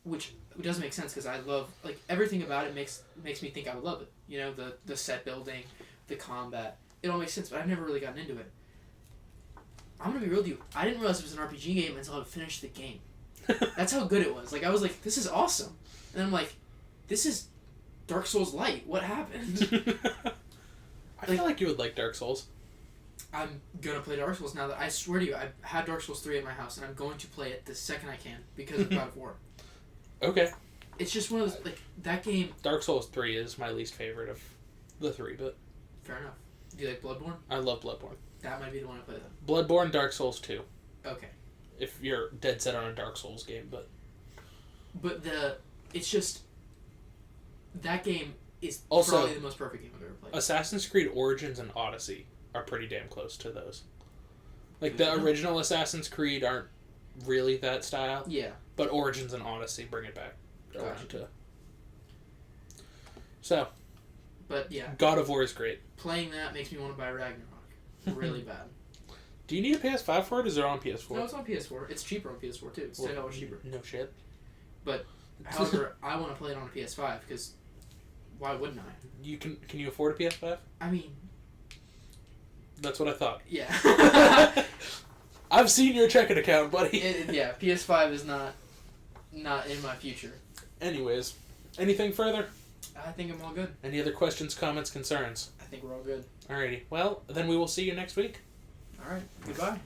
which doesn't make sense because I love everything about it makes me think I would love it. You know, the set building, the combat, it all makes sense. But I've never really gotten into it. I'm gonna be real with you. I didn't realize it was an RPG game until I finished the game. That's how good it was. I was like, this is awesome, and I'm like, this is Dark Souls Light. What happened? I feel like you would like Dark Souls. I'm gonna play Dark Souls now. That I swear to you, I had Dark Souls 3 at my house, and I'm going to play it the second I can because of God of War. Okay. It's just one of those that game. Dark Souls 3 is my least favorite of the three, but fair enough. Do you like Bloodborne? I love Bloodborne. That might be the one I play then. Bloodborne, Dark Souls 2. Okay. If you're dead set on a Dark Souls game, but it's just that game is also, probably the most perfect game I've ever played. Assassin's Creed Origins and Odyssey are pretty damn close to those. The original Assassin's Creed aren't really that style. Yeah. But Origins and Odyssey bring it back. Gotcha. So. But yeah. God of War is great. Playing that makes me want to buy Ragnarok. Really bad. Do you need a PS5 for it, or is it on PS4? No, it's on PS4. It's cheaper on PS4 too. It's $10 cheaper. No shit. But, however, I want to play it on a PS5 because why wouldn't I? Can you afford a PS5? I mean, that's what I thought. Yeah. I've seen your checking account, buddy. Yeah, PS5 is not in my future. Anyways, anything further? I think I'm all good. Any other questions, comments, concerns? I think we're all good. Alrighty. Well, then we will see you next week. Alright. Goodbye.